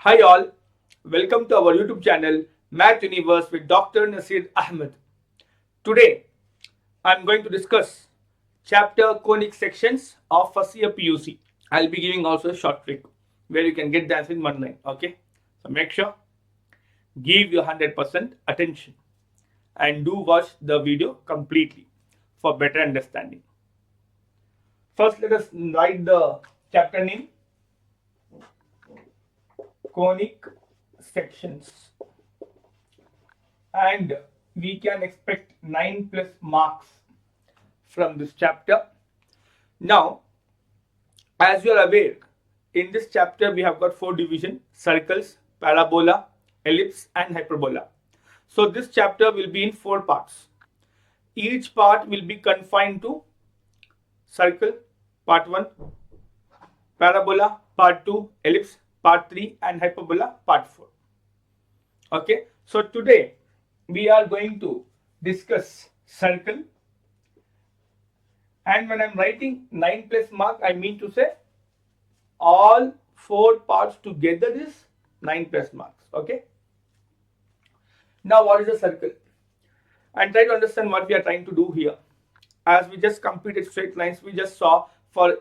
Hi all, welcome to our YouTube channel Math Universe with Dr. Naseer Ahmed. Today I am going to discuss chapter conic sections of first year PUC. I'll be giving also a short trick where you can get the answer in one line. Okay, so make sure give your 100% attention and do watch the video completely for better understanding. First, let us write the chapter name conic sections. And we can expect 9 plus marks from this chapter. Now, as you are aware, in this chapter we have got 4 divisions: circles, parabola, ellipse and hyperbola. So this chapter will be in 4 parts. Each part will be confined to circle part 1, parabola part 2, ellipse part 3 and hyperbola part 4. Okay, so today we are going to discuss circle, and when I am writing 9 plus mark, I mean to say all 4 parts together is 9 plus marks. Okay, now what is a circle? And try to understand what we are trying to do here. As we just completed straight lines, we just saw for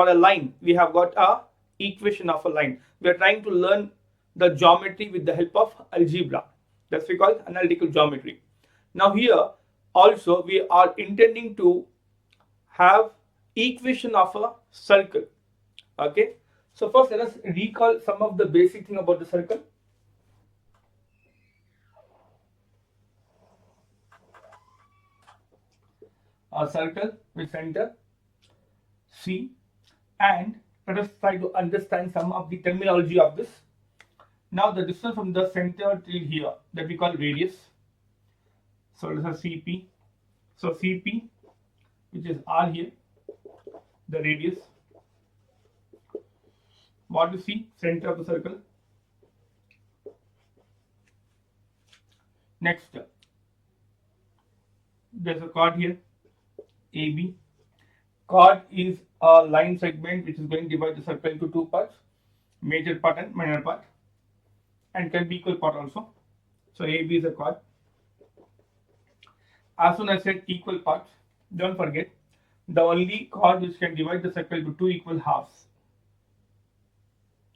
a line we have got a equation of a line. We are trying to learn the geometry with the help of algebra. That's we call analytical geometry. Now here also we are intending to have equation of a circle. Okay, so first let us recall some of the basic thing about the circle. A circle with center C, and let us try to understand some of the terminology of this. Now the distance from the center till here, that we call radius. So let us say CP. So CP, which is R here, the radius. What you see? Center of the circle. Next, there's a chord here, AB. Chord is a line segment which is going to divide the circle into 2 parts, major part and minor part, and can be equal part also. So AB is a chord. As soon as I said equal parts, don't forget the only chord which can divide the circle into 2 equal halves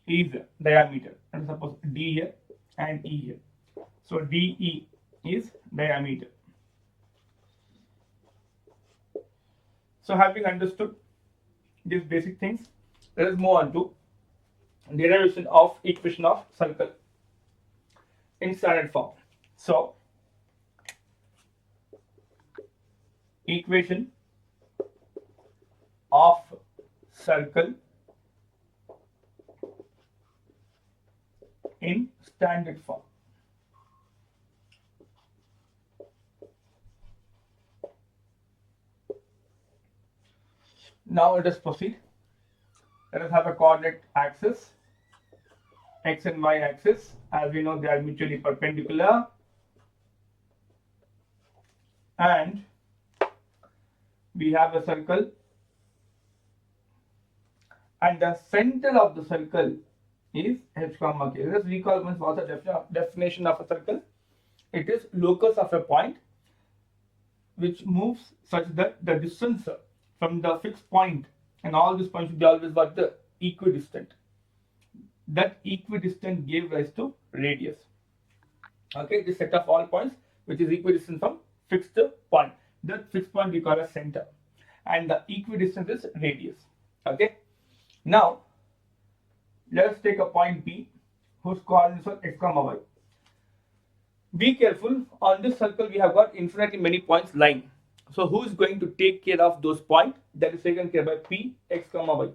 is diameter. And suppose D here and E here. So DE is diameter. So having understood these basic things, let us move on to derivation of equation of circle in standard form. So equation of circle in standard form. Now let us proceed. Let us have a coordinate axis, x and y axis. As we know, they are mutually perpendicular, and we have a circle, and the center of the circle is h comma k. Let us recall once what's the definition of a circle. It is locus of a point which moves such that the distance from the fixed point, and all these points should be always what the equidistant. That equidistant gave rise to radius. Okay, this set of all points which is equidistant from fixed point. That fixed point we call as center, and the equidistant is radius. Okay, now let us take a point P whose coordinates are x comma y. Be careful, on this circle we have got infinitely many points lying. So who is going to take care of those points? That is taken care by P x comma y.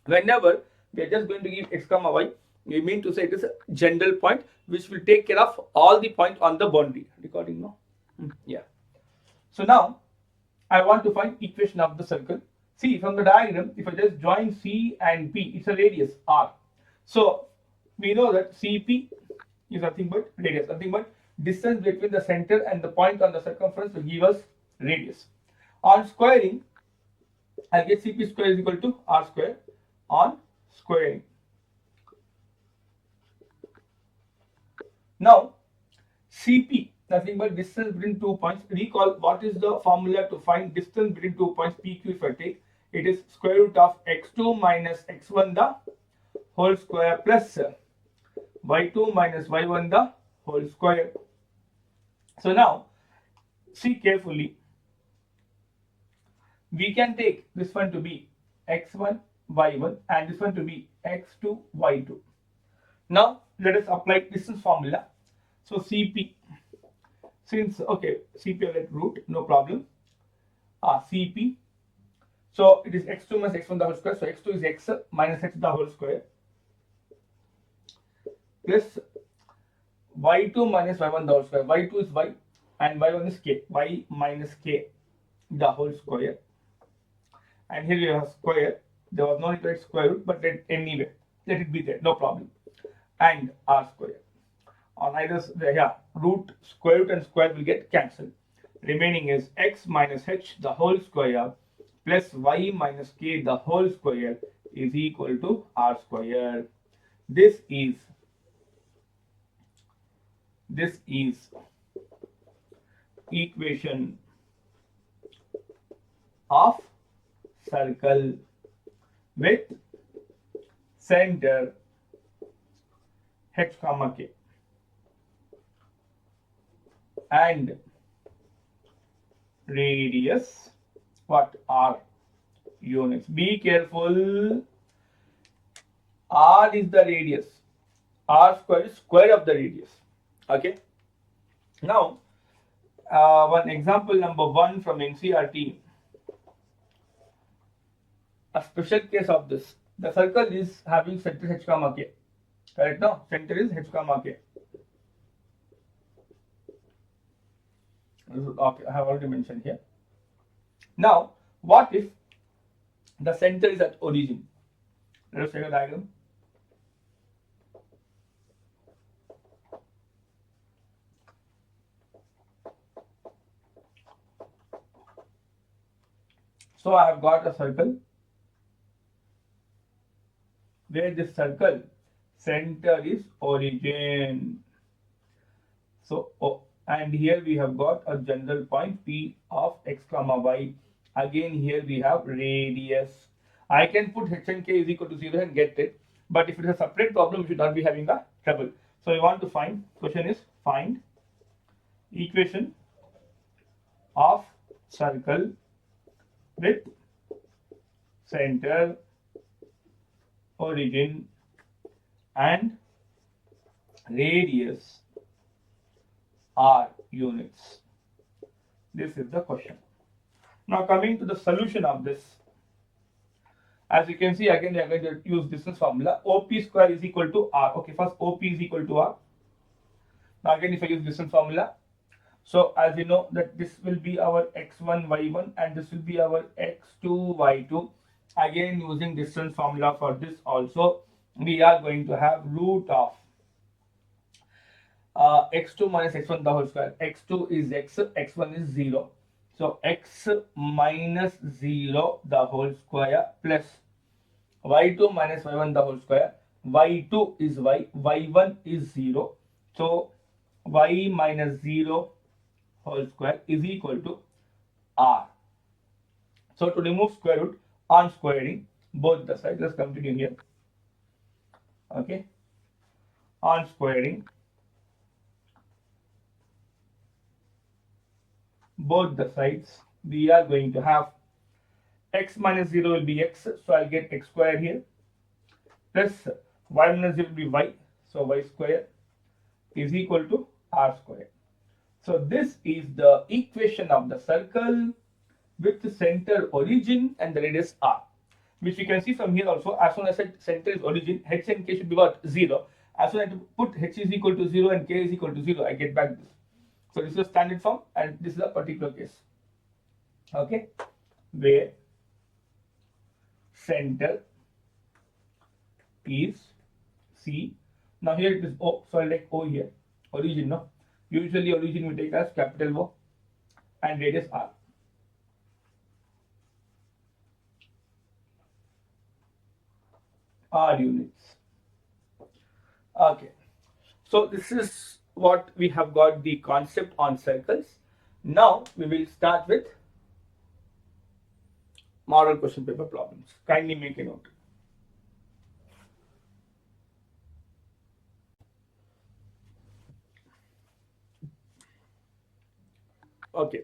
Whenever we are just going to give x comma y, we mean to say it is a general point which will take care of all the points on the boundary. Recording no? Yeah. So now I want to find equation of the circle. See, from the diagram, if I just join C and P, it's a radius R. So we know that CP is nothing but radius, nothing but distance between the center and the point on the circumference will give us radius. On squaring, I get CP square is equal to R square on squaring. Now CP, nothing but distance between 2 points. Recall what is the formula to find distance between 2 points PQ if I take. It is square root of x2 minus x1 the whole square plus y2 minus y1 the whole square. So now see carefully. We can take this one to be x1 y1 and this one to be x2 y2. Now let us apply distance formula. So CP, since CP I let root, no problem. CP, so it is x2 minus x1 the whole square, so x2 is x minus x the whole square plus y2 minus y1 the whole square. Y2 is y and y1 is k, y minus k the whole square. And here you have square. There was no need to write square root, but anyway, let it be there, no problem. And r square. On either root, square root and square will get cancelled. Remaining is x minus h the whole square plus y minus k the whole square is equal to r square. This is equation of circle with center h comma k and radius what r units. Be careful, r is the radius, r square is square of the radius. Okay, now one example number 1 from NCERT. A special case of this, the circle is having center h comma k, correct? Now center is h comma k. Okay, I have already mentioned here. Now what if the center is at origin? Let us take a diagram. So I have got a circle where this circle center is origin. So and here we have got a general point P of x comma y. Again here we have radius. I can put h and k is equal to 0 and get it, but if it is a separate problem, we should not be having a trouble. So we want to find, question is find equation of circle with center, origin and radius r units. This is the question. Now coming to the solution of this, as you can see, again we are going to use distance formula. OP square is equal to r. Okay, first OP is equal to r. Now again if I use distance formula, so as you know that this will be our x1 y1 and this will be our x2 y2. Again using distance formula for this also, we are going to have root of x2 minus x1 the whole square. x2 is x, x1 is 0. So x minus 0 the whole square plus y2 minus y1 the whole square. y2 is y, y1 is 0. So y minus 0 whole square is equal to r. So to remove square root, on squaring both the sides, let's continue here. Okay, on squaring both the sides, we are going to have x minus 0 will be x, so I'll get x square here, plus y minus 0 will be y, so y square is equal to r square. So this is the equation of the circle with the center origin and the radius r, which we can see from here also. As soon as I center is origin, h and k should be what? 0. As soon as I put h is equal to 0 and k is equal to 0, I get back this. So this is a standard form and this is a particular case. Okay, where center is C. Now here it is O, so I'll take O here. Origin, no? Usually origin we take as capital O and radius R. R units. Okay, so this is what we have got the concept on circles. Now we will start with model question paper problems. Kindly make a note. Okay.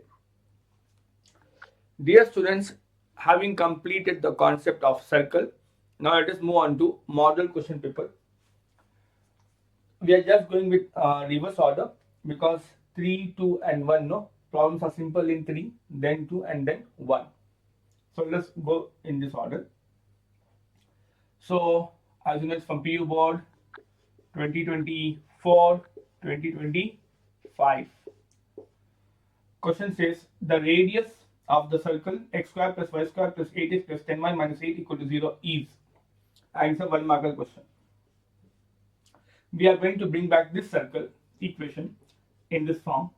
Dear students, having completed the concept of circle, now let us move on to model question paper. We are just going with reverse order because 3, 2 and 1, no? Problems are simple in 3, then 2 and then 1. So let's go in this order. So as you know, it's from PU board 2024, 2025. Question says the radius of the circle x square plus y square plus 8x plus 10y minus 8 equal to 0 is. And it's a 1-marker question. We are going to bring back this circle equation in this form.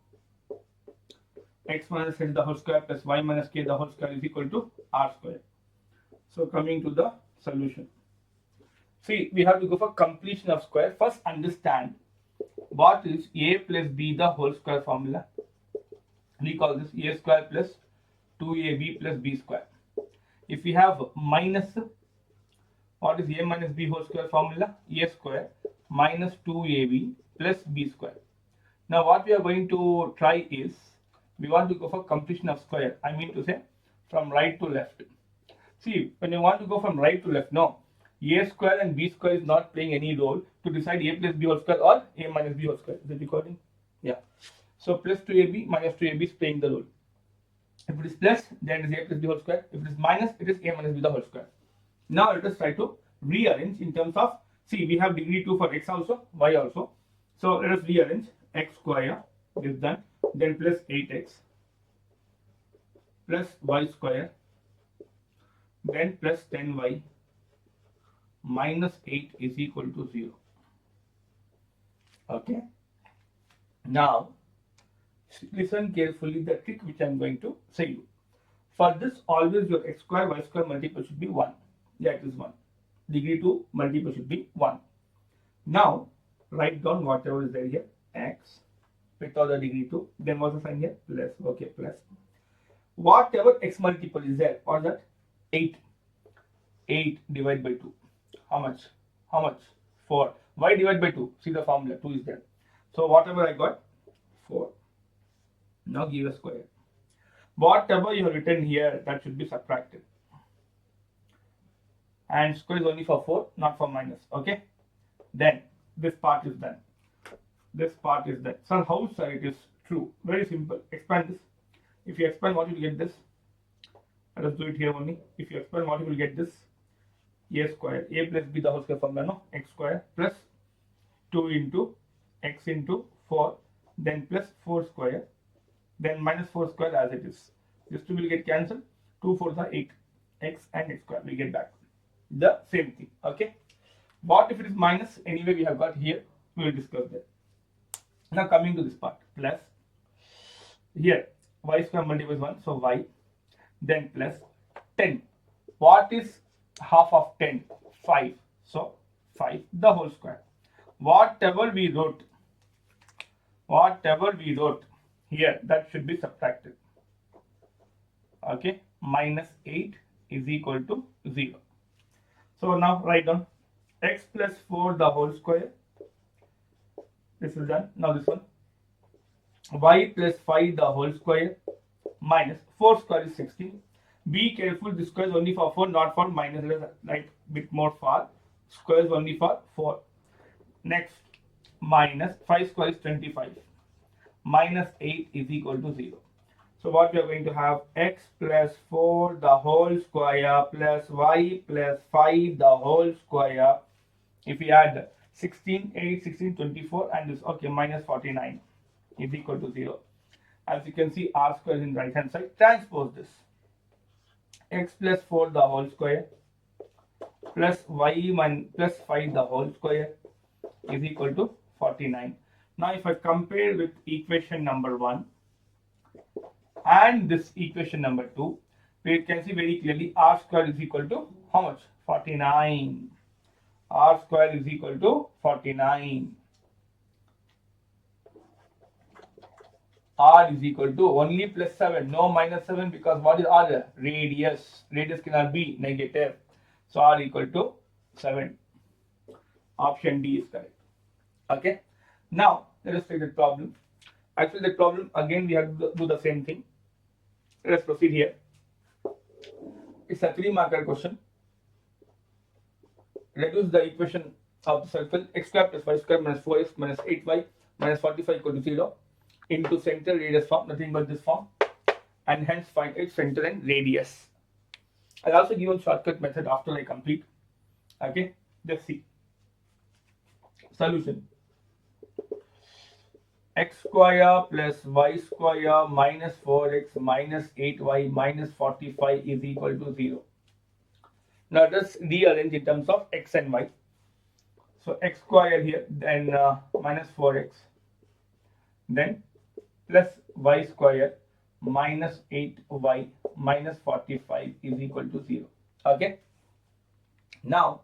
X minus h the whole square plus y minus k the whole square is equal to r square. So coming to the solution. See, we have to go for completion of square. First understand what is a plus b the whole square formula. We call this a square plus 2ab plus b square. If we have minus, what is a minus b whole square formula? A square minus 2ab plus b square. Now what we are going to try is, we want to go for completion of square. I mean to say from right to left. See, when you want to go from right to left, no, a square and b square is not playing any role to decide a plus b whole square or a minus b whole square. Is it recording? Yeah. So plus 2ab minus 2ab is playing the role. If it is plus, then it is a plus b whole square. If it is minus, it is a minus b the whole square. Now let us try to rearrange in terms of, see, we have degree 2 for x also, y also. So let us rearrange. X square is done, then plus 8x plus y square, then plus 10y minus 8 is equal to 0. Okay. Now listen carefully the trick which I am going to say you. For this, always your x square y square multiple should be 1. Yeah, it is 1. Degree 2 multiple should be 1. Now write down whatever is there here, x without the degree 2, then what's the sign here? Plus. Okay, plus. Whatever x multiple is there, or that 8. 8 divided by 2. How much? How much? 4. Y divided by 2. See the formula, 2 is there. So whatever I got, 4. Now give a square. Whatever you have written here, that should be subtracted. And square is only for 4, not for minus. Okay. Then this part is done. This part is done. So how, sir, it is true? Very simple. Expand this. If you expand, what you will get this? Let us do it here only. If you expand, what you will get this? A square. A plus b the whole square formula, no? X square plus 2 into x into 4, then plus 4 square, then minus 4 square as it is. This 2 will get cancelled. 2 4s are 8. X and x square will get back. The same thing. Okay. What if it is minus? Anyway, we have got here. We will discuss that. Now coming to this part, plus here y square multiplies 1, so y, then plus 10. What is half of 10? 5. So 5 the whole square. Whatever we wrote here, that should be subtracted. Okay, minus 8 is equal to 0. So now write down x plus 4 the whole square. This is done. Now this one, y plus 5 the whole square minus 4 square is 16. Be careful, this square is only for 4, not for minus. Let us write bit more far. Square is only for 4. Next, minus 5 square is 25. Minus 8 is equal to 0. So what we are going to have, x plus 4 the whole square plus y plus 5 the whole square. If we add 16, 8, 16, 24 and this, okay, minus 49 is equal to 0. As you can see, r square is in right hand side. Transpose this. X plus 4 the whole square plus y plus 5 the whole square is equal to 49. Now if I compare with equation number 1 and this equation number 2, we can see very clearly r square is equal to how much? 49. R square is equal to 49. r is equal to only plus 7, no minus 7, because what is r? Radius. Radius cannot be negative. So r equal to 7. Option D is correct. Okay. Now let us take the problem. Actually, the problem again we have to do the same thing. Let us proceed here. It's a 3-marker question. Reduce the equation of the circle x square plus y square minus 4x minus 8y minus 45 equal to 0 into center radius form, nothing but this form, and hence find its center and radius. I'll also give a shortcut method after I complete. Okay, let's see. Solution: x square plus y square minus 4x minus 8y minus 45 is equal to 0. Now let's rearrange in terms of x and y. So x square here, then minus 4x, then plus y square minus 8y minus 45 is equal to 0. Okay. Now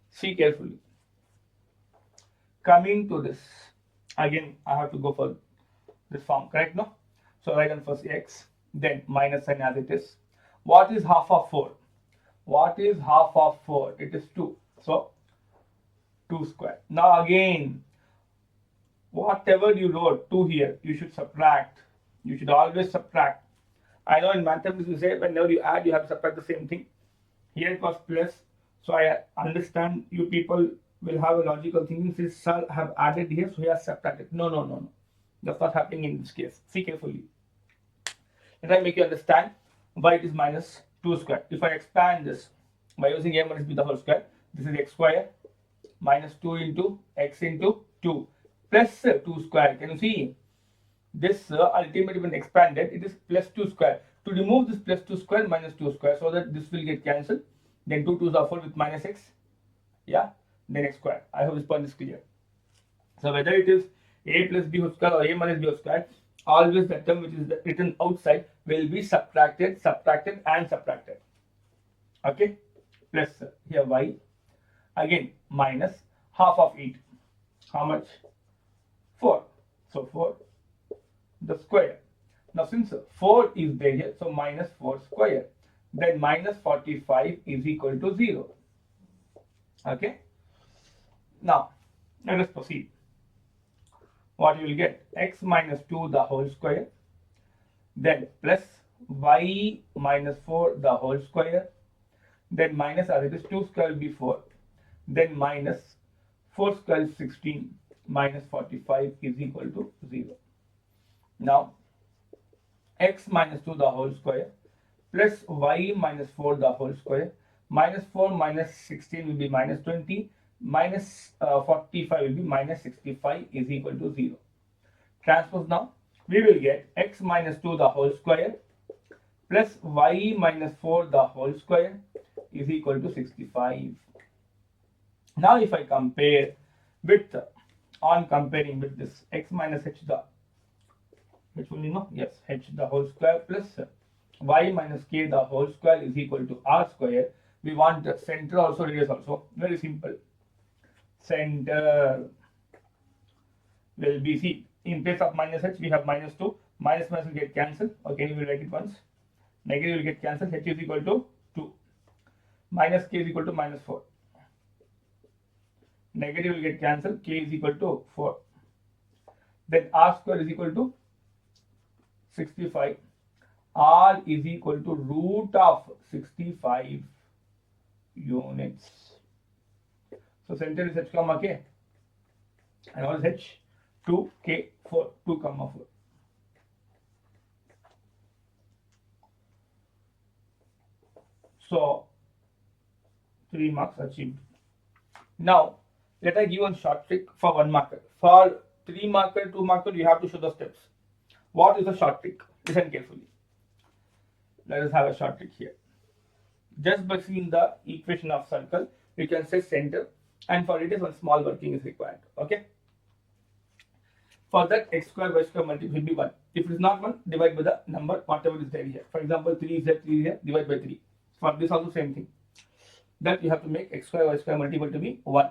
see carefully. Coming to this, again I have to go for this form, correct? No? So write down first x, then minus sign as it is. What is half of 4? What is half of 4? It is 2. So 2 square. Now again, whatever you wrote 2 here, you should subtract. You should always subtract. I know in mathematics you say whenever you add, you have to subtract the same thing. Here it was plus. So I understand you people will have a logical thinking. Since sir have added here, so he has subtracted. No. That's not happening in this case. See carefully. Let I make you understand why it is minus 2 square. If I expand this by using a minus b the whole square, this is x square minus 2 into x into 2 plus 2 square. Can you see? This ultimately when expanded, it is plus 2 square. To remove this plus 2 square minus 2 square, so that this will get cancelled. Then 2 2s are 4 with minus x. Yeah. Then x square. I hope this point is clear. So whether it is a plus b whole square or a minus b whole square, always the term which is written outside will be subtracted. Okay. Plus here y. Again minus half of 8. How much? 4. So 4 the square. Now since 4 is there here, so minus 4 square. Then minus 45 is equal to 0. Okay. Now let us proceed. What you will get? X minus 2 the whole square, then plus y minus 4 the whole square, then minus as it is 2 square will be 4, then minus 4 square is 16, minus 45 is equal to 0. Now x minus 2 the whole square plus y minus 4 the whole square, minus 4 minus 16 will be minus 20, minus 45 will be minus 65 is equal to 0. Transpose now, we will get x minus 2 the whole square plus y minus 4 the whole square is equal to 65. Now if I compare with, on comparing with this x minus h the, which will you know, yes, h the whole square plus y minus k the whole square is equal to r square. We want center also, radius also. Very simple. Center will be, see, in place of minus h we have minus 2, minus minus will get cancelled. Okay, we will write it once. Negative will get cancelled. H is equal to 2, minus k is equal to minus 4, negative will get cancelled. K is equal to 4, then r square is equal to 65. R is equal to root of 65 units. So center is h comma k, and what is h? 2 k 4, 2 comma 4. So 3 marks achieved. Now let I give one short trick for 1 marker. For 3 marker, 2 marker, you have to show the steps. What is the short trick? Listen carefully. Let us have a short trick here. Just by seeing the equation of circle, you can say center, and for it is one small working is required. Okay. For that, x square y square multiple will be 1. If it is not 1, divide by the number whatever is there here. For example, 3 is there, 3 is there, divide by 3. For this also same thing. That you have to make x square y square multiple to be 1.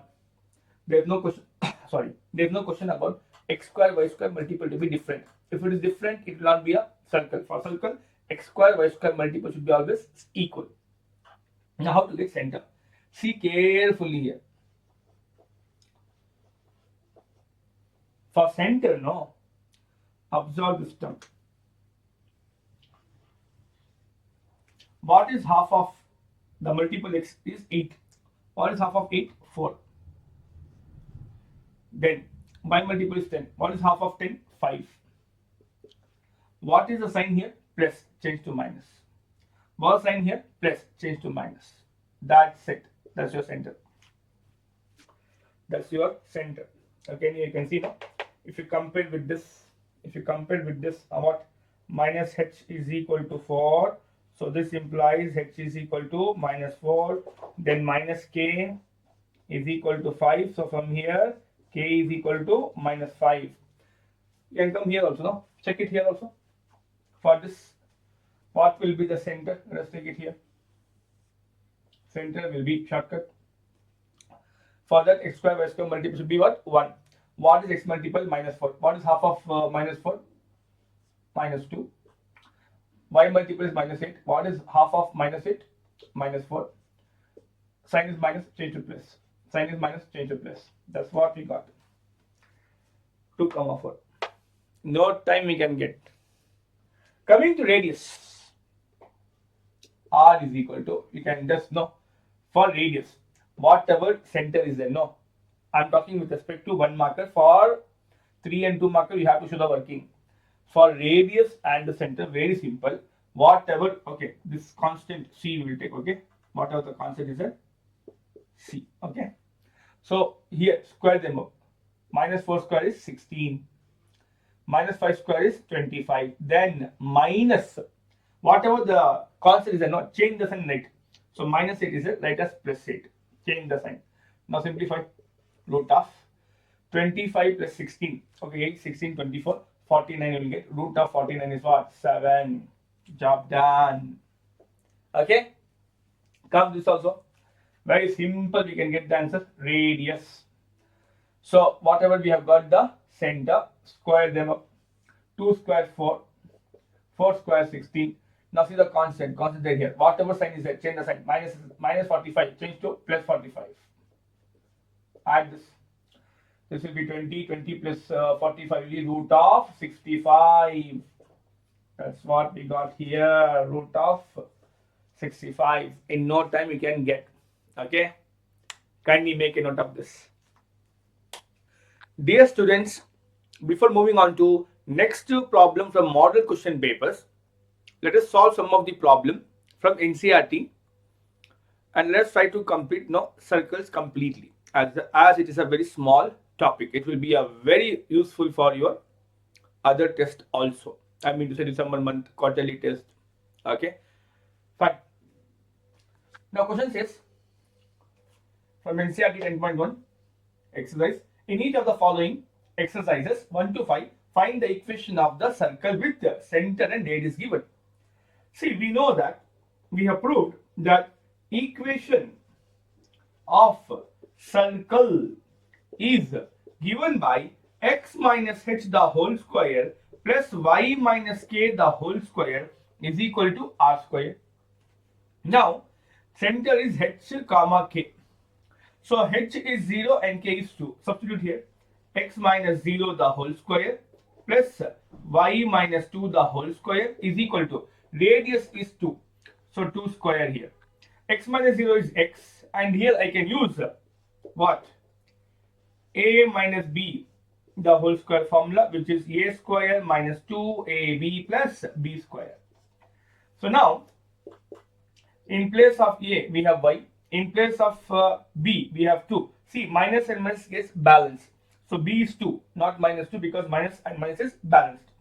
There is no question. Sorry, there is no question about x square y square multiple to be different. If it is different, it will not be a circle. For circle, x square y square multiple should be always equal. Now how to get center? See carefully here. For center, no, observe this term. What is half of the multiple x is 8. What is half of 8? 4. Then y multiple is 10. What is half of 10? 5. What is the sign here? Plus, change to minus. What sign here? Plus, change to minus. That's it. That's your center. That's your center. Okay, you can see now. If you compare with this, what? Minus h is equal to 4. So this implies h is equal to minus 4. Then minus k is equal to 5. So from here, k is equal to minus 5. You can come here also, no? Check it here also. For this, what will be the center? Let's take it here. Center will be shortcut. For that, x square y square multiple should be what? 1. What is x multiple? Minus 4. What is half of minus 4? Minus 2. Y multiple is minus 8. What is half of minus 8? Minus 4. Sign is minus, change to plus. Sign is minus, change to plus. That's what we got. 2, 4. No time we can get. Coming to radius. R is equal to, you can just know, for radius, whatever center is there, no. I'm talking with respect to 1 marker. For 3 and 2 marker, you have to show the working. For radius and the center, very simple. Whatever, okay, this constant C will take, okay. Whatever the constant is there, C, okay. So here, square them up. Minus 4 square is 16. Minus 5 square is 25. Then minus, whatever the constant is there, no, change the sign, right. So minus 8 is it, write as plus 8. Change the sign. Now simplify. Root of 25 plus 16. Okay, 8, 16, 24. 49 you will get. Root of 49 is what? 7. Job done. Okay. Come this also. Very simple. We can get the answer. Radius. So whatever we have got the center, square them up. 2 square 4. 4 square 16. Now see the constant. Constant here. Whatever sign is there, change the sign. Minus 45. Change to plus 45. Add this. This will be 20. 20 plus 45 will be root of 65. That's what we got here. Root of 65. In no time you can get. Okay. Kindly make a note of this. Dear students, before moving on to next problem from model question papers, let us solve some of the problem from NCERT and let's try to complete circles completely. As it is a very small topic, it will be a very useful for your other test also. I mean to say December month quarterly test. Okay, fine. Now question says from NCERT 10.1 exercise, in each of the following exercises 1 to 5, find the equation of the circle with the center and radius given. See, we know that we have proved that equation of circle is given by x minus h the whole square plus y minus k the whole square is equal to r square. Now, center is h comma k. So h is 0 and k is 2. Substitute here. X minus 0 the whole square plus y minus 2 the whole square is equal to radius is 2. So 2 square here. X minus 0 is x and here I can use what? A minus b the whole square formula, which is a square minus 2ab plus b square. So now in place of a we have y, in place of b we have 2. See, minus and minus is balanced. So b is 2, not minus 2, because minus and minus is balanced.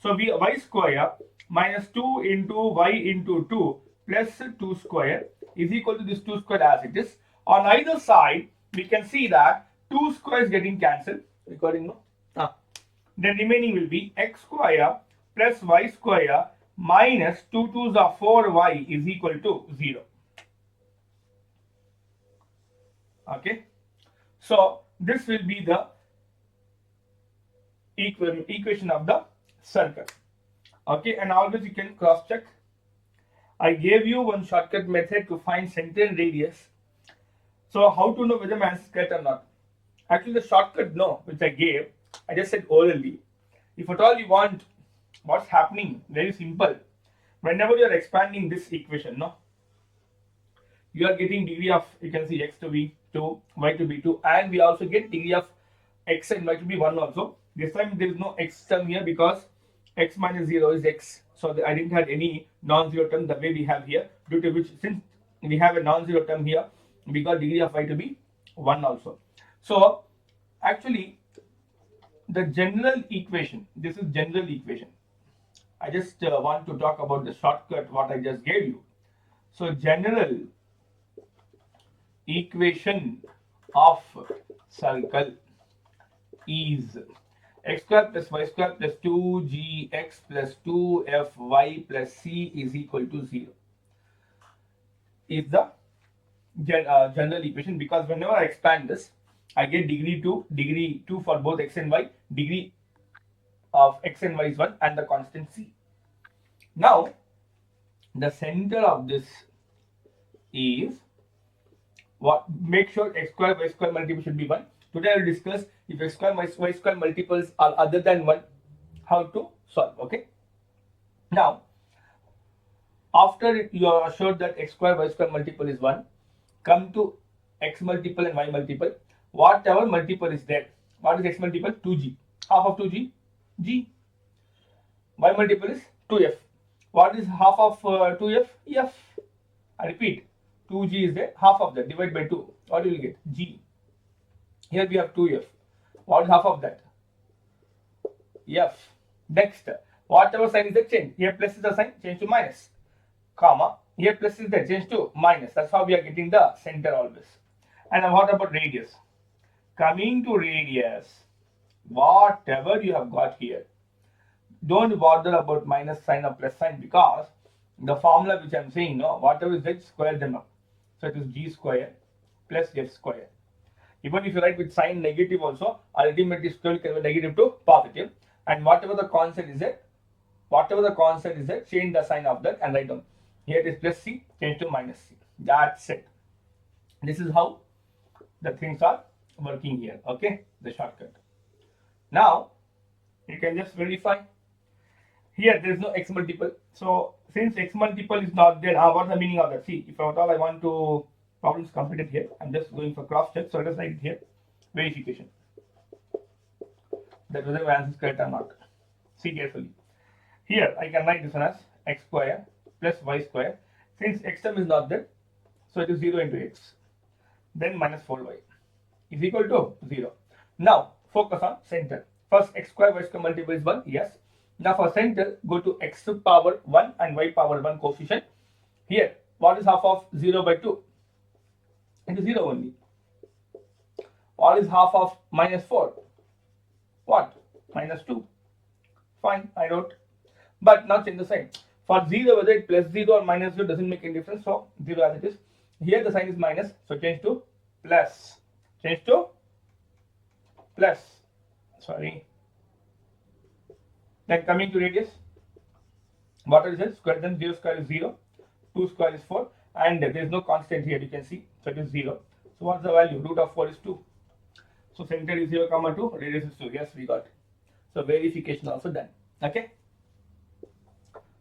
So y square minus 2 into y into 2 plus 2 square is equal to this 2 square as it is. On either side, we can see that 2 square is getting cancelled. Recording, no? Then remaining will be x square plus y square minus 2 2s are 4y is equal to 0. Okay. So this will be the equation of the circle. Okay, and always you can cross check. I gave you one shortcut method to find center and radius. So how to know whether my answer is correct or not? Actually, the shortcut no, which I gave, I just said orally. If at all you want, what's happening? Very simple. Whenever you are expanding this equation, no, you are getting degree of, you can see x to be 2, y to be 2, and we also get degree of x and y to be 1 also. This time there is no x term here because x minus 0 is x. So I didn't have any non-zero term the way we have here, due to which, since we have a non-zero term here, we got degree of y to be 1 also. So actually the general equation, this is general equation. I just want to talk about the shortcut what I just gave you. So general equation of circle is x square plus y square plus 2gx plus 2fy plus c is equal to 0 is the general equation, because whenever I expand this, I get degree 2 for both x and y, degree of x and y is 1 and the constant c. Now the center of this is what? Make sure x square y square multiple should be 1. Today I will discuss if x square y square multiples are other than 1, how to solve. Okay. Now, after you are assured that x square y square multiple is 1, come to x multiple and y multiple. Whatever multiple is there, what is x multiple? 2g. Half of 2g? G. Y multiple is 2f. What is half of 2f? F. I repeat, 2g is there, half of that, divide by 2. What do you get? G. Here we have 2f. What is half of that? F. Next, whatever sign is there, change. Here plus is the sign, change to minus. Comma. Here plus is there, change to minus. That's how we are getting the center always. And what about radius? Coming to radius, whatever you have got here, don't bother about minus sign or plus sign, because the formula which I am saying, no, whatever is there, square them up. So it is g square plus f square. Even if you write with sign negative also, ultimately square will convert negative to positive. And whatever the constant is there, change the sign of that and write down. Here it is plus c, change to minus c. That's it. This is how the things are working here. Okay, the shortcut. Now you can just verify. Here there is no x multiple. So since x multiple is not there, what's the meaning of that? See, if at all I want to problems completed here, I'm just going for cross check. So let us write it here, verification, that whether my answer is correct or not. See carefully. Here I can write this one as x square plus y square. Since x term is not there, so it is 0 into x. Then minus 4y is equal to 0. Now focus on center. First x square y square multiple is 1. Yes. Now for center, go to x power 1 and y power 1 coefficient. Here, what is half of 0 by 2? It is 0 only. What is half of minus 4? What? Minus 2. Fine, I wrote. But now change the sign. For 0, whether it plus 0 or minus 0 doesn't make any difference. So 0 as it is. Here the sign is minus. So change to plus. Change to plus. Sorry. Then coming to radius. What is it? Square then 0 square is 0. 2 square is 4. And there is no constant here. You can see. So it is 0. So what's the value? Root of 4 is 2. So center is 0, 2. Radius is 2. Yes, we got it. So verification also done. Okay.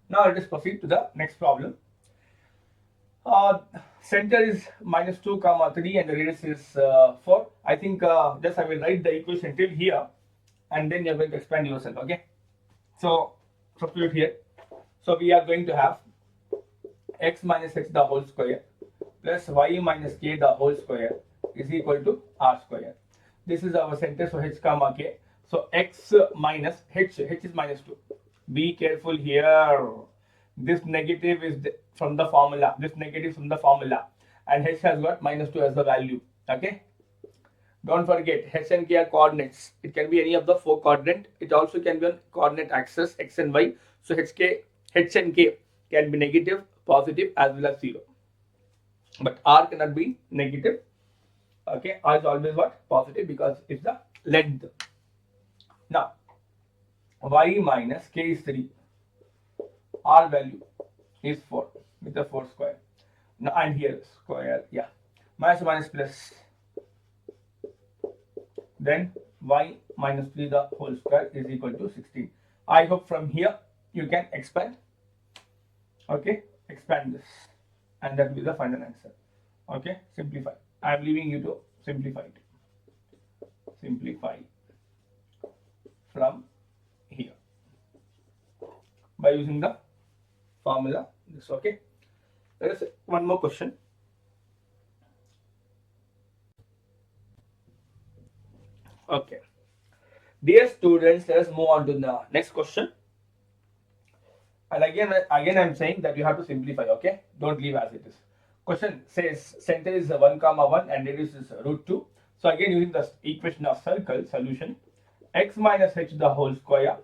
Now let us proceed to the next problem. Center is minus 2, 3 and the radius is 4. I think just I will write the equation till here and then you are going to expand yourself. Okay. So substitute here. So we are going to have x minus x the whole square plus y minus k the whole square is equal to r square. This is our center. So h comma k. So x minus h is minus 2. Be careful here. This negative is from the formula. This negative from the formula. And h has got minus 2 as the value. Okay. Don't forget, h and k are coordinates. It can be any of the 4 coordinate. It also can be on coordinate axis x and y. So h and k can be negative, positive as well as 0. But r cannot be negative. Okay, r is always what? Positive because it's the length. Now, y minus k is 3, r value is 4 with the 4 square. Now, and here square, yeah, minus plus, then y minus 3 the whole square is equal to 16. I hope from here you can expand. Okay, expand this, and that will be the final answer. Okay, simplify. I am leaving you to simplify it. Simplify from here by using the formula. This, okay. There is one more question. Okay, dear students, let us move on to the next question. And again I'm saying that you have to simplify. Okay, don't leave as it is. Question says center is 1 comma 1 and radius is root 2. So again, using the equation of circle, solution x minus h the whole square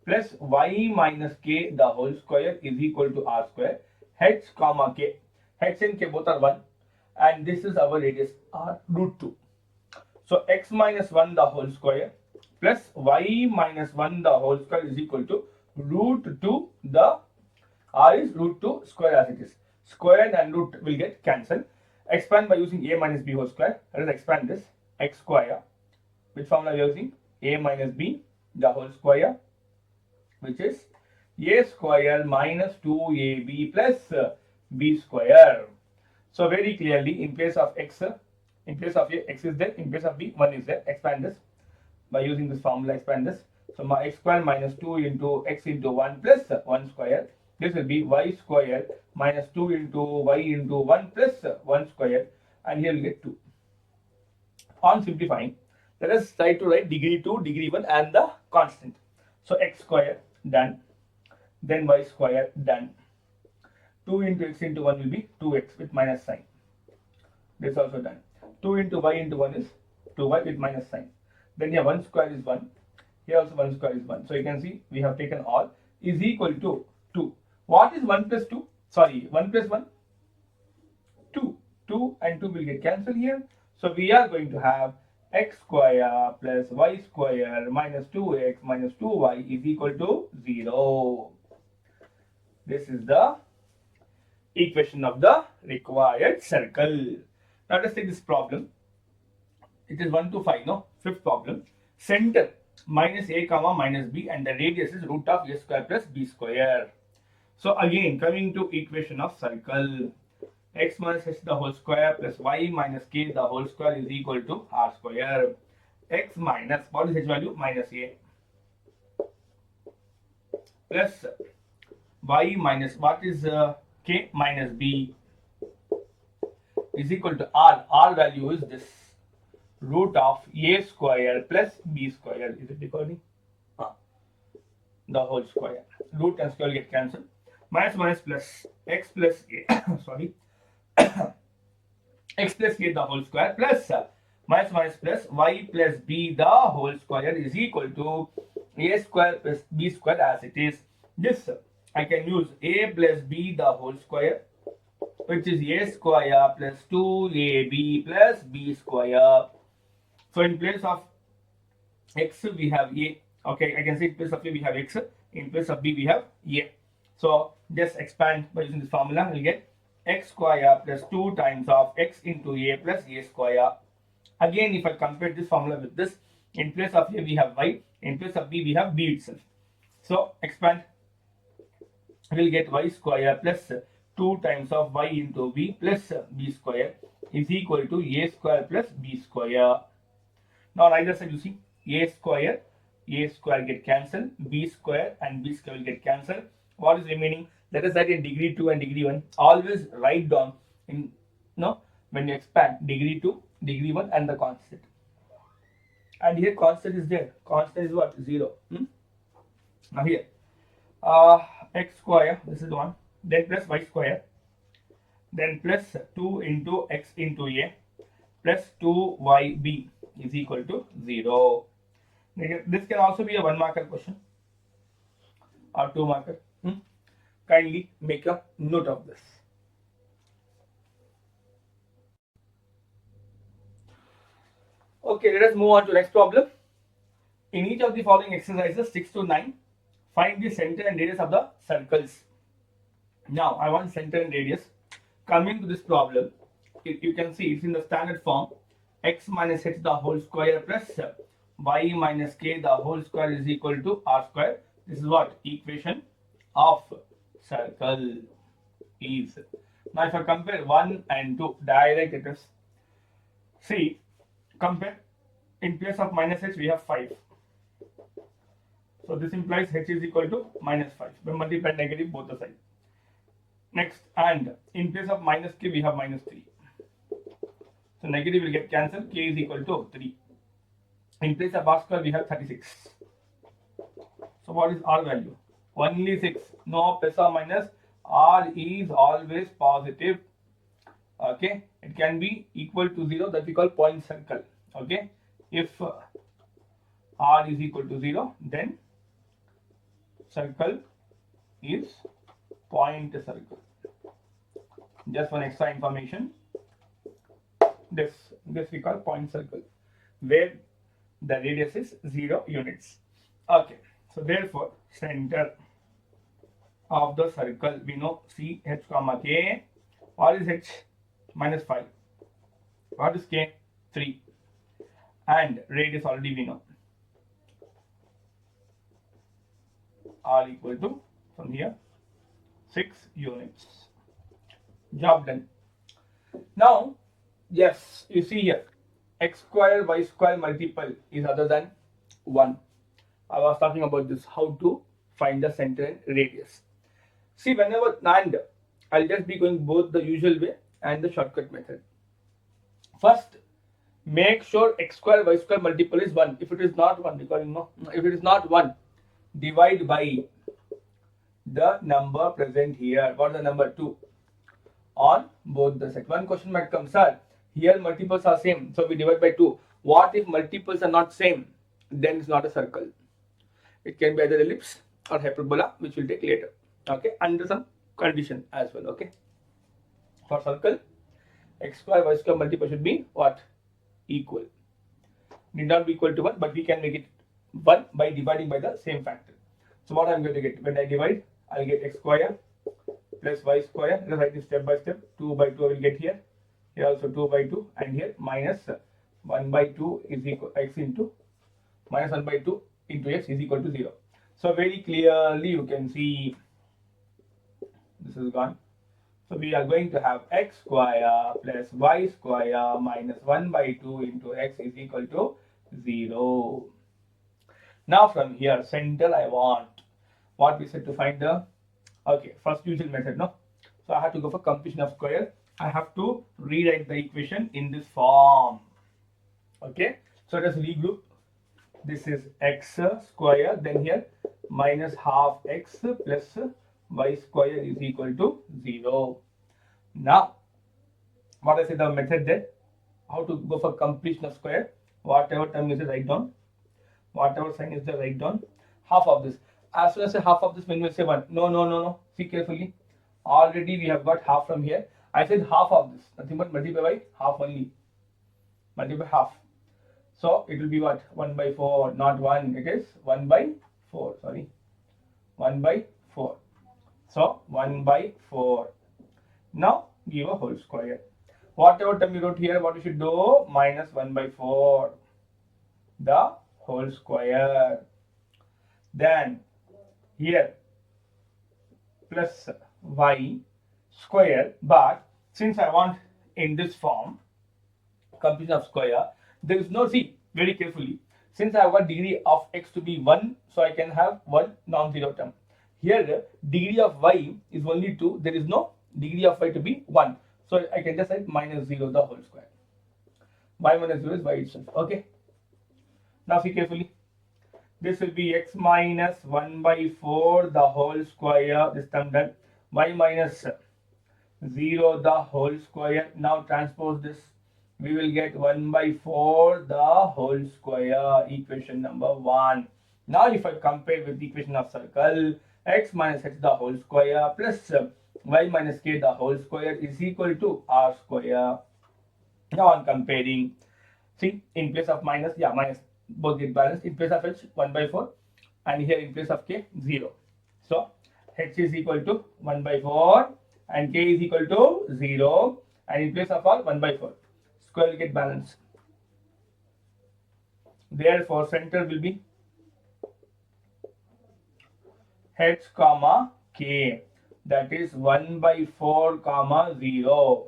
plus y minus k the whole square is equal to r square. H comma k, h and k both are 1, and this is our radius r root 2. So x minus 1 the whole square plus y minus 1 the whole square is equal to root 2. The r is root 2 square as it is. Square and root will get cancelled. Expand by using a minus b whole square. Let us expand this. X square, which formula we are using? A minus b the whole square, which is a square minus 2ab plus b square. So very clearly, in place of x, in place of a, x is there, in place of b, 1 is there. Expand this by using this formula. Expand this. So my x square minus 2 into x into 1 plus 1 square. This will be y square minus 2 into y into 1 plus 1 square, and here we get 2. On simplifying, let us try to write degree 2, degree 1 and the constant. So x square done, then y square done. 2 into x into 1 will be 2x with minus sign. This is also done. 2 into y into 1 is 2y with minus sign. Then here 1 square is 1. Here also 1 square is 1. So you can see we have taken all is equal to 2. What is 1 plus 2? Sorry, 1 plus 1? 2. 2 and 2 will get cancelled here. So we are going to have x square plus y square minus 2x minus 2y is equal to 0. This is the equation of the required circle. Now let's take this problem. It is 1 to 5, no? Fifth problem. Center minus a comma minus b and the radius is root of a square plus b square. So again, coming to equation of circle, x minus h the whole square plus y minus k the whole square is equal to r square. X minus, what is h value? Minus a, plus y minus, what is k? Minus b, is equal to r. R value is this, root of a square plus b square. Is it recording? The whole square. Root and square get cancelled. Minus plus x plus a sorry x plus a the whole square plus minus plus y plus b the whole square is equal to a square plus b square as it is. This I can use a plus b the whole square, which is a square plus 2ab plus b square. So in place of x we have a. Okay, I can say in place of a we have x, in place of b we have a. So just expand by using this formula. We'll get x square plus 2 times of x into a plus a square. Again, if I compare this formula with this, in place of a we have y, in place of b we have b itself. So expand, we'll get y square plus 2 times of y into b plus b square is equal to a square plus b square. Now on either side you see a square get cancelled, b square and b square will get cancelled. What is remaining? Let us write in degree 2 and degree 1. Always write down in when you expand degree 2, degree 1 and the constant. And here constant is there. Constant is what? 0. Now here x square, this is 1, then plus y square, then plus 2 into x into a plus 2yb is equal to 0. This can also be a 1 marker question or 2 marker. Kindly make a note of this. Okay, let us move on to next problem. In each of the following exercises 6 to 9, find the center and radius of the circles. Now I want center and radius. Coming to this problem, you can see it's in the standard form: x minus h the whole square plus y minus k the whole square is equal to r square. This is what equation of circle is. Now if I compare 1 and 2, direct it is. See, compare. In place of minus h we have 5. So this implies h is equal to minus 5. We multiply negative both the sides. Next, and in place of minus k we have minus 3. So negative will get cancelled. K is equal to 3. In place of r square we have 36. So what is r value? Only 6. No plus or minus. R is always positive. Okay, it can be equal to 0, that we call point circle. Okay, if r is equal to 0, then circle is point circle. Just one extra information. This we call point circle, where the radius is 0 units. Okay, so therefore center of the circle we know C h comma k. What is h? Minus 5. What is k? 3. And radius already we know. R equal to, from here, 6 units. Job done. Now, yes, you see here, x square y square multiple is other than 1. I was talking about this, how to find the center and radius. See, whenever, and I'll just be going both the usual way and the shortcut method. First, make sure x square y square multiple is 1. If it is not 1, because you know, if it is not 1, divide by the number present here. What is the number? 2 on both the sides. One question might come, sir, here multiples are same, so we divide by 2. What if multiples are not same? Then it's not a circle. It can be either ellipse or hyperbola, which we'll take later. Okay, under some condition as well. Okay, for circle, x square y square multiple should be what? Equal. Need not be equal to 1, but we can make it 1 by dividing by the same factor. So what I'm going to get? When I divide, I'll get x square plus y square. Let's write it step by step. 2 by 2 I will get here. Here also 2 by 2, and here minus 1 by 2 is equal x into minus 1 by 2 into x is equal to 0. So very clearly you can see this is gone. So we are going to have x square plus y square minus 1 by 2 into x is equal to 0. Now from here, center I want what we said to find the, okay, first usual method, no? So I have to go for completion of square. I have to rewrite the equation in this form. Okay, so let us regroup. This is x square, then here minus half x plus y square is equal to 0. Now, what I said the method there, how to go for completion of square. Whatever term is write down, whatever sign is there write down. Half of this. As soon as I say half of this, when we say 1, no. See carefully. Already we have got half from here. I said half of this, nothing but multiply by half only. Multiply by half. So it will be what? 1 by 4, not 1. It is 1 by 4. Sorry, 1 by 4. So 1 by 4. Now give a whole square. Whatever term you wrote here, what you should do? Minus 1 by 4. The whole square. Then here plus y square, but since I want in this form completion of square, there is no, see very carefully, since I want degree of x to be 1, so I can have one non-zero term. Here degree of y is only 2, there is no degree of y to be 1, so I can just write minus 0 the whole square. Y minus 0 is y itself. Okay, now see carefully. This will be x minus 1 by 4 the whole square, this term done. Y minus 0 the whole square. Now transpose this, we will get 1 by 4 the whole square, equation number 1. Now if I compare with the equation of circle, x minus h the whole square plus y minus k the whole square is equal to r square. Now I'm comparing, see in place of minus, minus, both get balanced. In place of h, 1 by 4, and here in place of k, 0. So h is equal to 1 by 4 and k is equal to 0, and in place of all 1 by 4. Square will get balanced. Therefore, center will be h comma k, that is 1 by 4 comma 0,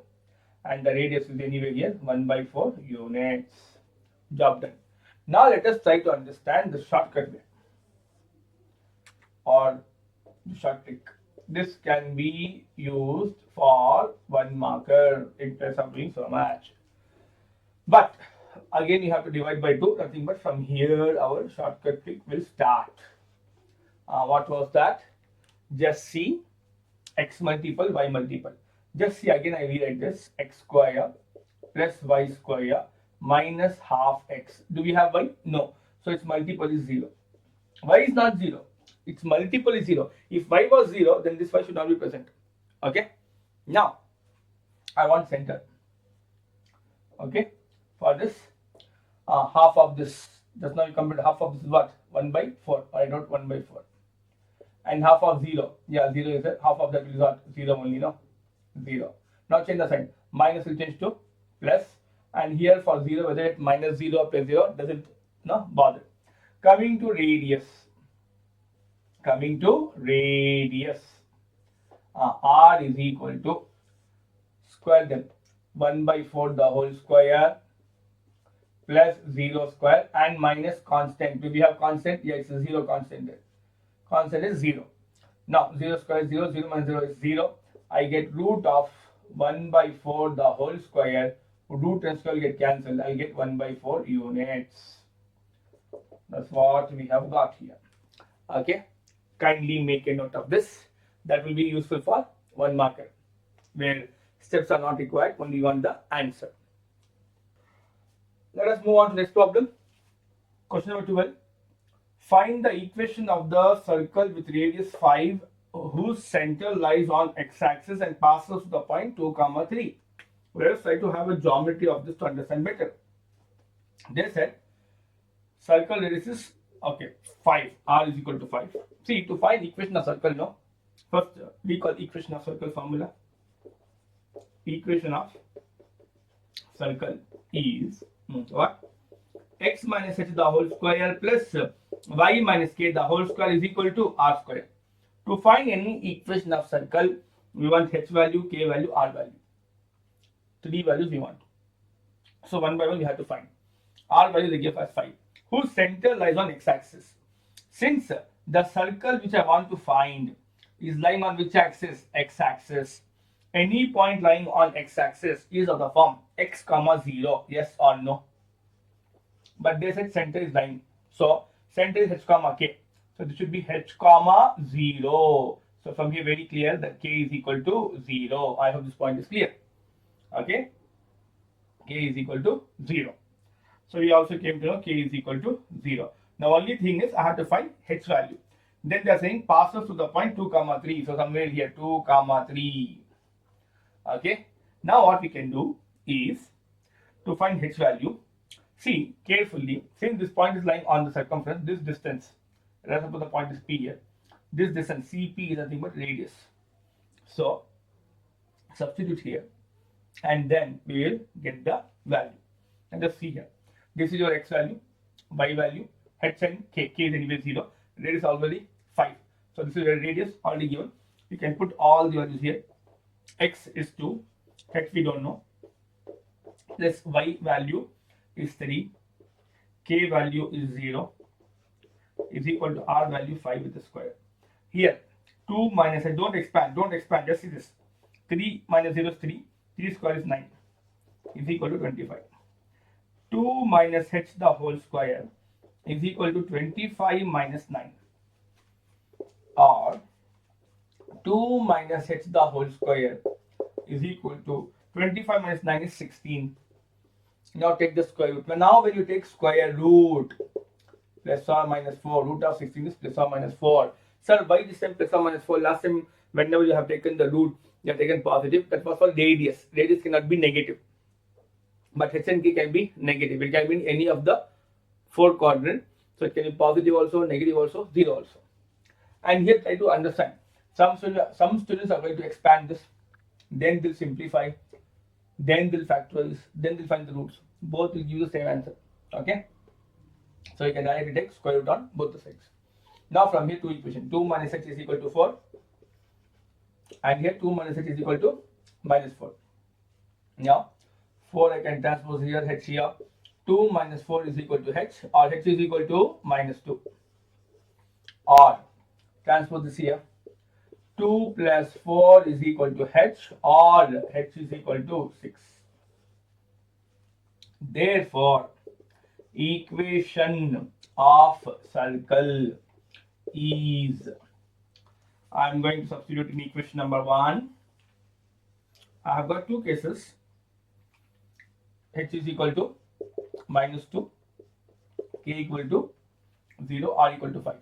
and the radius is anywhere here 1 by 4 units. Job done. Now let us try to understand the shortcut way or the short trick. This can be used for 1 marker in place of doing so much. But again, you have to divide by 2, nothing but from here our shortcut trick will start. What was that? Just see x multiple, y multiple. Just see, again I rewrite this, x square plus y square minus half x. Do we have y? No. So its multiple is 0. Y is not 0. Its multiple is 0. If y was 0, then this y should not be present. Okay. Now, I want center. Okay. For this, half of this, just now you compute half of this is what? 1 by 4. I wrote 1 by 4. And half of 0. Yeah, 0 is it. Half of that is what? 0 only, no? 0. Now change the sign. Minus will change to plus. And here for 0, whether it's minus 0 or plus 0, doesn't bother. Coming to radius. R is equal to square them. 1 by 4 the whole square plus 0 square and minus constant. Do we have constant? Yeah, it's a 0 constant there. Constant is 0. Now 0 square is 0, 0 minus 0 is 0. I get root of 1 by 4 the whole square. Root and square get cancelled. I get 1 by 4 units. That's what we have got here. Okay. Kindly make a note of this. That will be useful for 1 marker, where steps are not required, only want the answer. Let us move on to next problem. Question number 12. Find the equation of the circle with radius 5 whose center lies on x-axis and passes to the point 2, 3. Let us try to have a geometry of this to understand better. They said circle radius is 5. R is equal to 5. See, to find equation of circle, no. First, we call equation of circle formula. Equation of circle is what? X minus h the whole square plus y minus k the whole square is equal to r square. To find any equation of circle, we want h value, k value, r value. 3 values we want. So one by one we have to find. R value they give us 5. Whose center lies on x-axis. Since the circle which I want to find is lying on which axis? X-axis. Any point lying on x-axis is of the form x comma 0, yes or no. But they said center is lying. So center is h comma k. So this should be h comma 0. So from here very clear that k is equal to 0. I hope this point is clear. Okay. K is equal to 0. So we also came to know k is equal to 0. Now only thing is I have to find h value. Then they are saying passes to the point 2, 3. So somewhere here 2, 3. Okay. Now what we can do is to find h value. See carefully, since this point is lying on the circumference, this distance, let's suppose the point is P here. This distance CP is nothing but radius. So substitute here and then we will get the value. And just see here. This is your x value, y value, h and k. K is anyway 0. Radius already 5. So this is your radius already given. You can put all the values here. X is 2, h we don't know. Plus y value is 3, k value is 0, is equal to r value 5 with the square. Here 2 minus h, don't expand, just see this. 3 minus 0 is 3, 3 square is 9, is equal to 25. 2 minus h the whole square is equal to 25 minus 9, or 2 minus h the whole square is equal to 25 minus 9 is 16. Now take the square root. Now when you take square root, plus or minus 4, root of 16 is plus or minus 4. Sir, why this time plus or minus 4? Last time whenever you have taken the root, you have taken positive. That was for radius. Radius cannot be negative. But h and k can be negative. It can be in any of the 4 quadrant. So it can be positive also, negative also, 0 also. And here try to understand. Some students are going to expand this, then they'll simplify, then they'll factorize, then they'll find the roots. Both will give the same answer. Okay. So you can directly take square root on both the sides. Now from here two equation, 2 minus h is equal to 4, and here 2 minus h is equal to minus 4. Now 4 I can transpose here, h here. 2 minus 4 is equal to h, or h is equal to minus 2. Or transpose this here. 2 plus 4 is equal to h, or h is equal to 6. Therefore, equation of circle is, I am going to substitute in equation number 1. I have got two cases. H is equal to minus 2, k equal to 0, r equal to 5.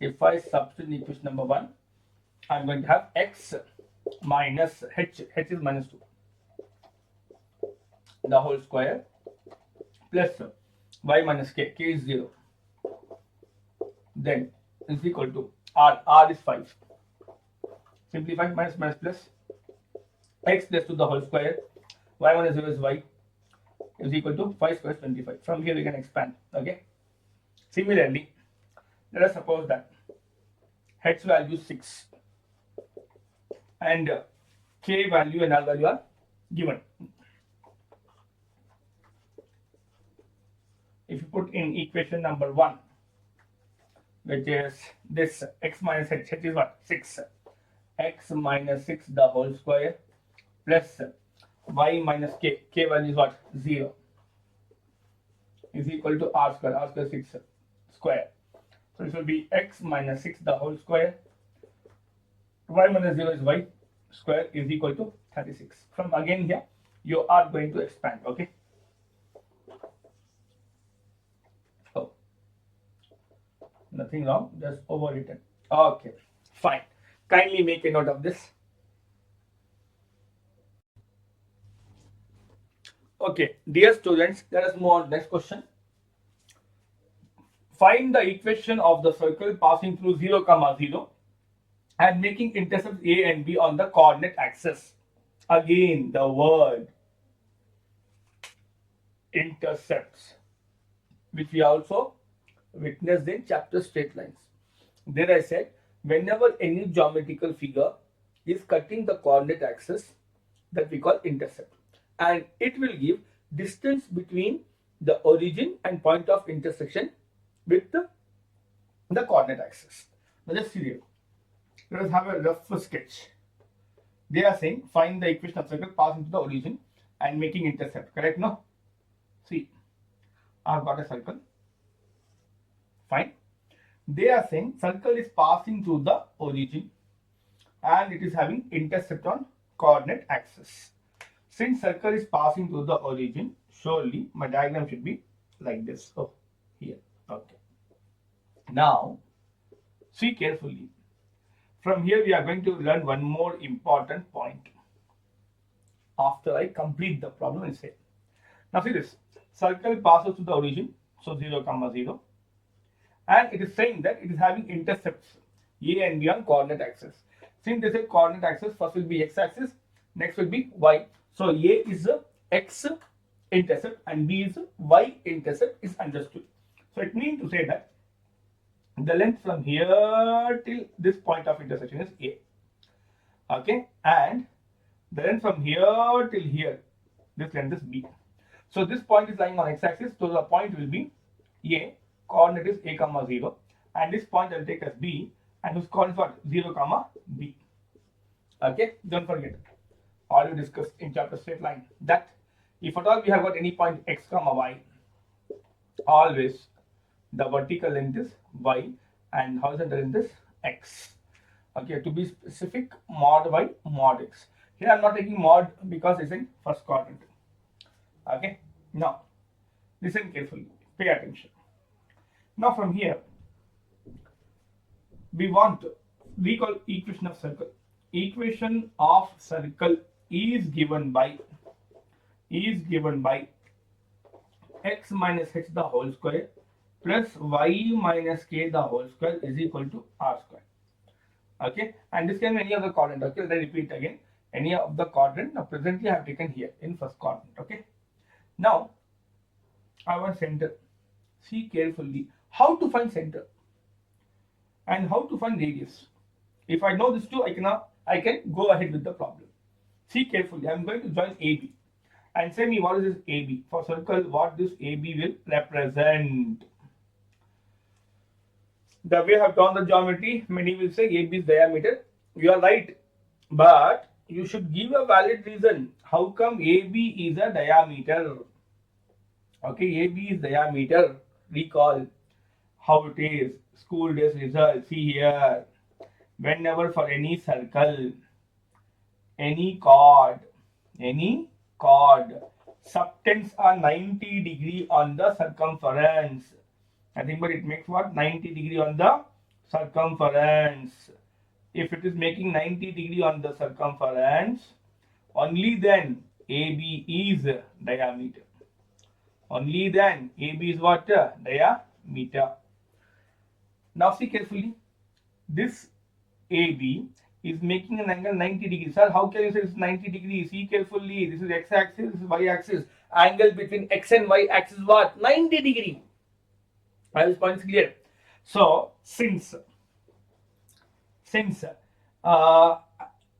If I substitute in equation number 1, I am going to have x minus h is minus 2, the whole square, plus y minus k is 0. Then is equal to r is 5. Simplify, minus minus plus, x plus 2 the whole square, y minus 0 is y, is equal to 5 square is 25. From here we can expand. Okay. Similarly, let us suppose that h value 6 and k value and r value are given. If you put in equation number 1, which is this x minus h is what? 6. X minus 6 the whole square plus y minus k value is what? 0, is equal to r square 6 square. So this will be x minus 6 the whole square, y minus 0 is y square, is equal to 36. From again here you are going to expand. Okay. Oh, nothing wrong, just overwritten. Okay, fine. Kindly make a note of this. Okay, dear students, let us move on to next question. Find the equation of the circle passing through 0, 0 and making intercepts a and b on the coordinate axis. Again, the word intercepts, which we also witnessed in chapter straight lines. There I said, whenever any geometrical figure is cutting the coordinate axis, that we call intercept, and it will give distance between the origin and point of intersection with the coordinate axis. Now let's see here. Let us have a rough sketch. They are saying find the equation of circle passing to the origin and making intercept. Correct? No? See, I have got a circle. Fine. They are saying circle is passing through the origin and it is having intercept on coordinate axis. Since circle is passing through the origin, surely my diagram should be like this. Oh, here. Okay. Now, see carefully. From here we are going to learn one more important point after I complete the problem and say. Now see this. Circle passes to the origin, so 0, 0. And it is saying that it is having intercepts a and b on coordinate axis. Since this is coordinate axis, first will be x axis, next will be y. So a is a x intercept and b is a y intercept is understood. So it means to say that the length from here till this point of intersection is a. Okay, and the length from here till here, this length is b. So this point is lying on x-axis, so the point will be a, coordinate is a, 0, and this point I will take as b, and whose coordinate is what? 0, b. Okay, don't forget, already discussed in chapter straight line, that if at all we have got any point x, y, always the vertical length is y and horizontal length is x. Okay, to be specific, mod y, mod x. Here I am not taking mod because it's in first quadrant. Okay, now listen carefully, pay attention. Now from here we want to recall equation of circle. Equation of circle is given by x minus h the whole square plus y minus k the whole square is equal to r square. Okay, and this can be any of the quadrant. Okay, let me repeat again. Any of the quadrant. Now presently I have taken here in first quadrant. Okay, now I want center. See carefully how to find center and how to find radius. If I know this two, I can go ahead with the problem. See carefully. I am going to join AB and say me what is this AB for circle. What this AB will represent. The way I have drawn the geometry, many will say AB is diameter. You are right, but you should give a valid reason. How come AB is a diameter? Okay, AB is diameter. Recall how it is. School days result. See here. Whenever for any circle, any chord, subtends a 90 degree on the circumference. Nothing but it makes what? 90 degree on the circumference. If it is making 90 degree on the circumference, only then AB is diameter. Only then AB is what? Diameter. Now see carefully. This AB is making an angle 90 degrees. Sir, how can you say it's 90 degrees? See carefully. This is x-axis, this is y-axis. Angle between x and y-axis what? 90 degree. This point is clear. So since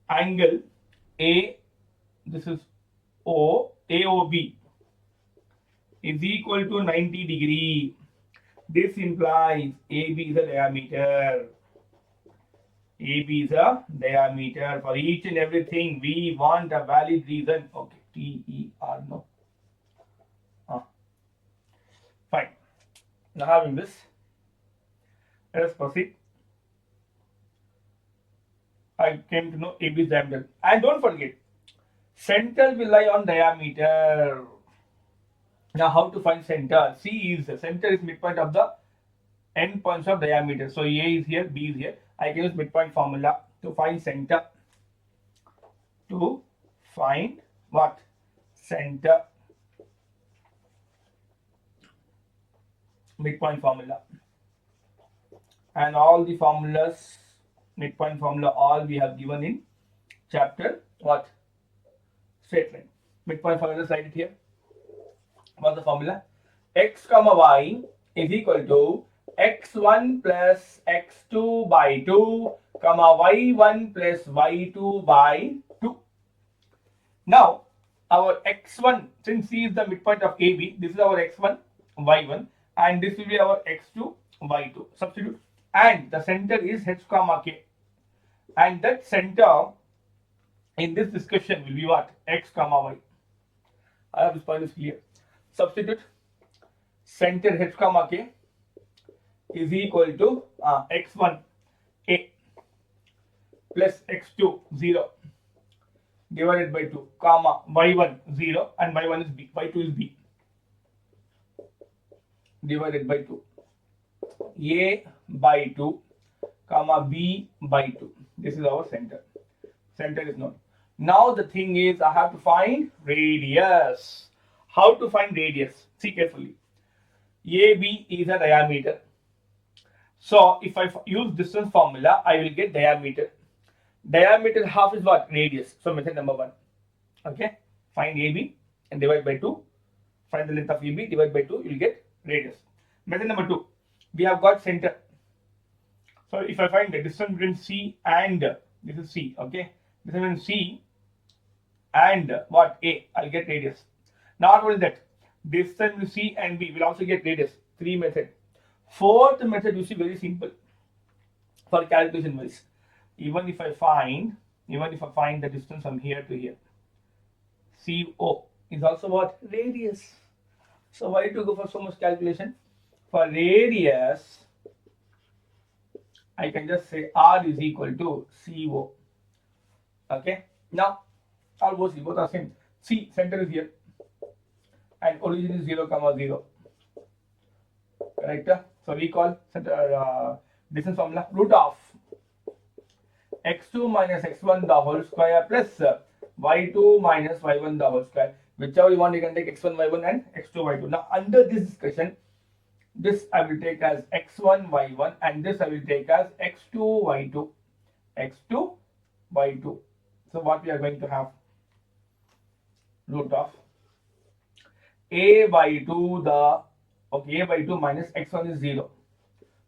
angle A, this is O, AOB is equal to 90 degree. This implies AB is a diameter. AB is a diameter. For each and everything, we want a valid reason. Okay, TER, no. Fine. Now having this, let us proceed. I came to know AB is diameter. And don't forget, center will lie on diameter. Now how to find center? C is the center is midpoint of the end points of diameter. So A is here, B is here. I can use midpoint formula to find center. To find what? Center. Midpoint formula. And all the formulas, midpoint formula, all we have given in chapter what? Straight line. Midpoint formula, just write it here. What's the formula? X comma y is equal to x1 plus x2 by 2 comma y1 plus y2 by 2. Now our x1, since C is the midpoint of AB, this is our x1, y1, and this will be our x2, y2. Substitute, and the center is h comma k, and that center in this discussion will be what? X comma y. I hope this point is clear. Substitute center h comma k is equal to x1 a plus x2 0 divided by 2 comma y1 0 and y1 is b, y2 is b divided by 2 a by 2 comma b by 2. This is our center. Center is known. Now the thing is, I have to find radius. How to find radius? See carefully. AB is a diameter. So if I use distance formula, I will get diameter. Diameter half is what? Radius. So method number 1. Okay. Find AB and divide by 2. Find the length of AB, divide by 2, you will get radius. Method number 2. We have got center. So if I find the distance between C and this is C. Okay. Distance between C and what? A, I'll get radius. Not only that, distance between C and B will also get radius. 3 method. Fourth method, you see, very simple for calculation wise. Even if I find the distance from here to here, CO is also what? Radius. So why to go for so much calculation? For radius, I can just say R is equal to CO. Okay. Now almost both are same. C, center is here and origin is 0 comma 0. Correct? So we call center distance formula root of x2 minus x1 the whole square plus y2 minus y1 the whole square. Whichever you want, you can take x1, y1 and x2, y2. Now, under this discussion, this I will take as x1, y1 and this I will take as x2, y2. x2, y2. So, what we are going to have? Root of a by 2 the, okay, a by 2 minus x1 is 0,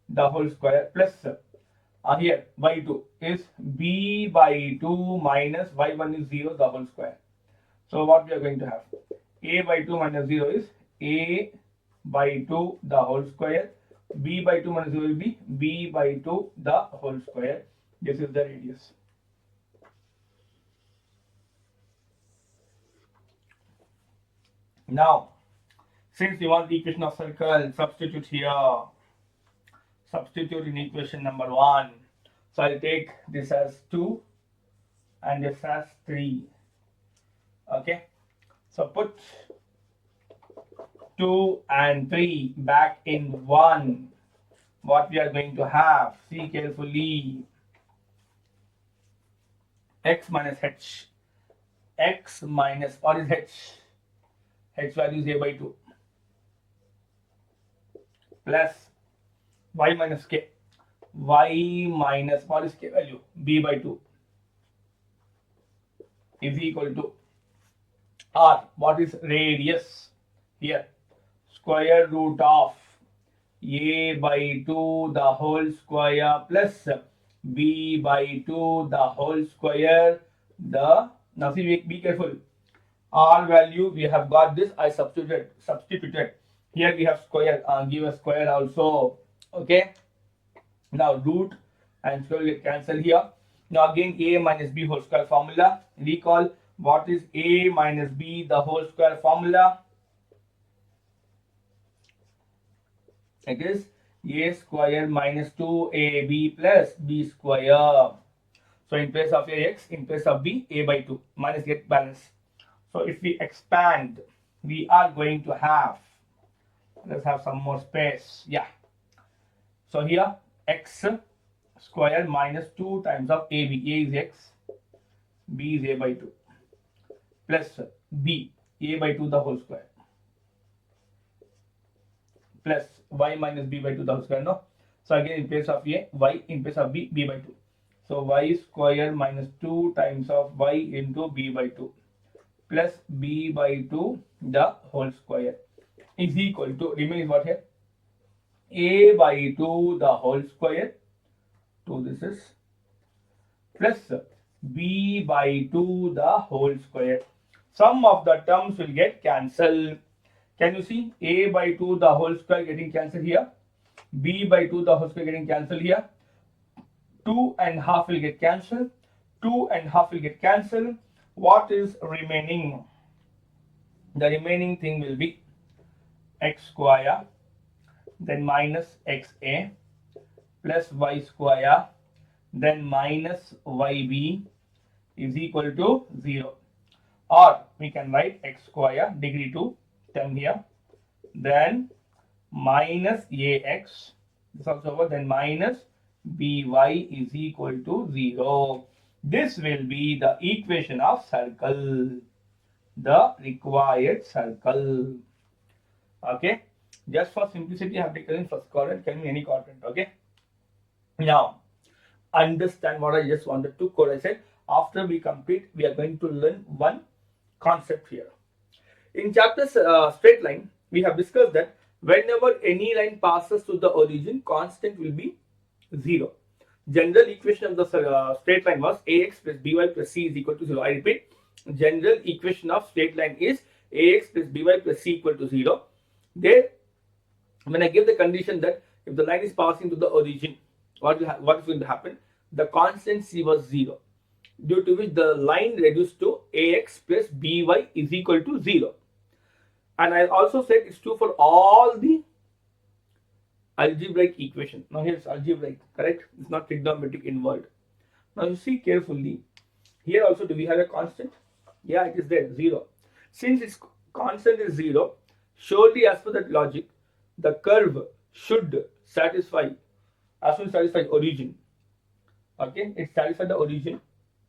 the whole square, plus here by 2 is b by 2 minus y1 is 0, the whole square. So, what we are going to have? A by 2 minus 0 is a by 2 the whole square. B by 2 minus 0 will be b by 2 the whole square. This is the radius. Now, since we want the equation of circle, substitute here. Substitute in equation number 1. So, I'll take this as 2 and this as 3. Okay. So, put 2 and 3 back in 1. What we are going to have? See carefully. X minus h. X minus, what is h? H value is a by 2. Plus y minus k. Y minus, what is k value? B by 2. Is equal to r. What is radius? Here. Square root of a by 2 the whole square plus b by 2 the whole square. Now see, be careful. R value we have got this. I substituted. Here we have square. Give a square also. Okay. Now root and square get cancelled here. Now again a minus b whole square formula. Recall what is a minus b the whole square formula. It is a square minus 2ab plus b square. So in place of ax, in place of b, a by 2 minus get balance. So if we expand, we are going to have, let's have some more space. Yeah. So here x square minus 2 times of ab. A is x, b is a by 2 plus b, a by 2 the whole square plus y minus b by 2 the whole square. No. So again in place of a, y, in place of b, b by 2. So y square minus 2 times of y into b by 2 plus b by 2 the whole square is equal to, remains what here? A by 2 the whole square, 2 this is, plus b by 2 the whole square. Sum of the terms will get cancelled. Can you see? A by 2 the whole square getting cancelled here. B by 2 the whole square getting cancelled here. 2 and half will get cancelled. 2 and half will get cancelled. What is remaining? The remaining thing will be x square, then minus xa plus y square, then minus yb is equal to 0. Or we can write x square degree to 10 here, then minus ax, this also over, then minus by is equal to 0. This will be the equation of circle, the required circle. Okay, just for simplicity I have taken in first quadrant, can be any quadrant. Okay, now understand what I just wanted to code. I said after we complete, we are going to learn one concept here. In chapter straight line, we have discussed that whenever any line passes through the origin, constant will be 0. General equation of the straight line was ax plus by plus c is equal to 0. I repeat, general equation of straight line is ax plus by plus c equal to 0. There, when I give the condition that if the line is passing to the origin, what is going to happen? The constant c was 0, due to which the line reduced to ax plus by is equal to 0. And I also said it's true for all the algebraic equation. Now here it's algebraic, correct? It's not trigonometric involved. Now you see carefully. Here also, do we have a constant? Yeah, it is there, 0. Since its constant is 0, surely as per that logic, the curve should satisfy, as soon as satisfy origin. Okay, it satisfies the origin,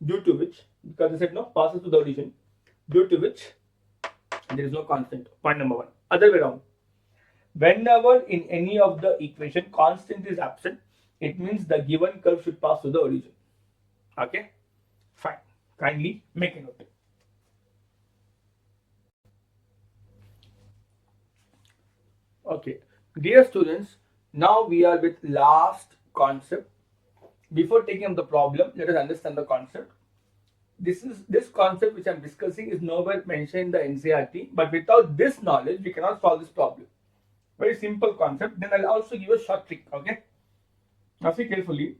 due to which, because I said no, passes to the origin, due to which There is no constant. Point number one. Other way around. Whenever in any of the equation constant is absent, it means the given curve should pass through the origin. Okay, fine. Kindly make a note. Okay, dear students, now we are with last concept. Before taking up the problem, let us understand the concept. This concept which I am discussing is nowhere mentioned in the NCERT, but without this knowledge, we cannot solve this problem. Very simple concept. Then I'll also give a short trick. Okay, now see carefully.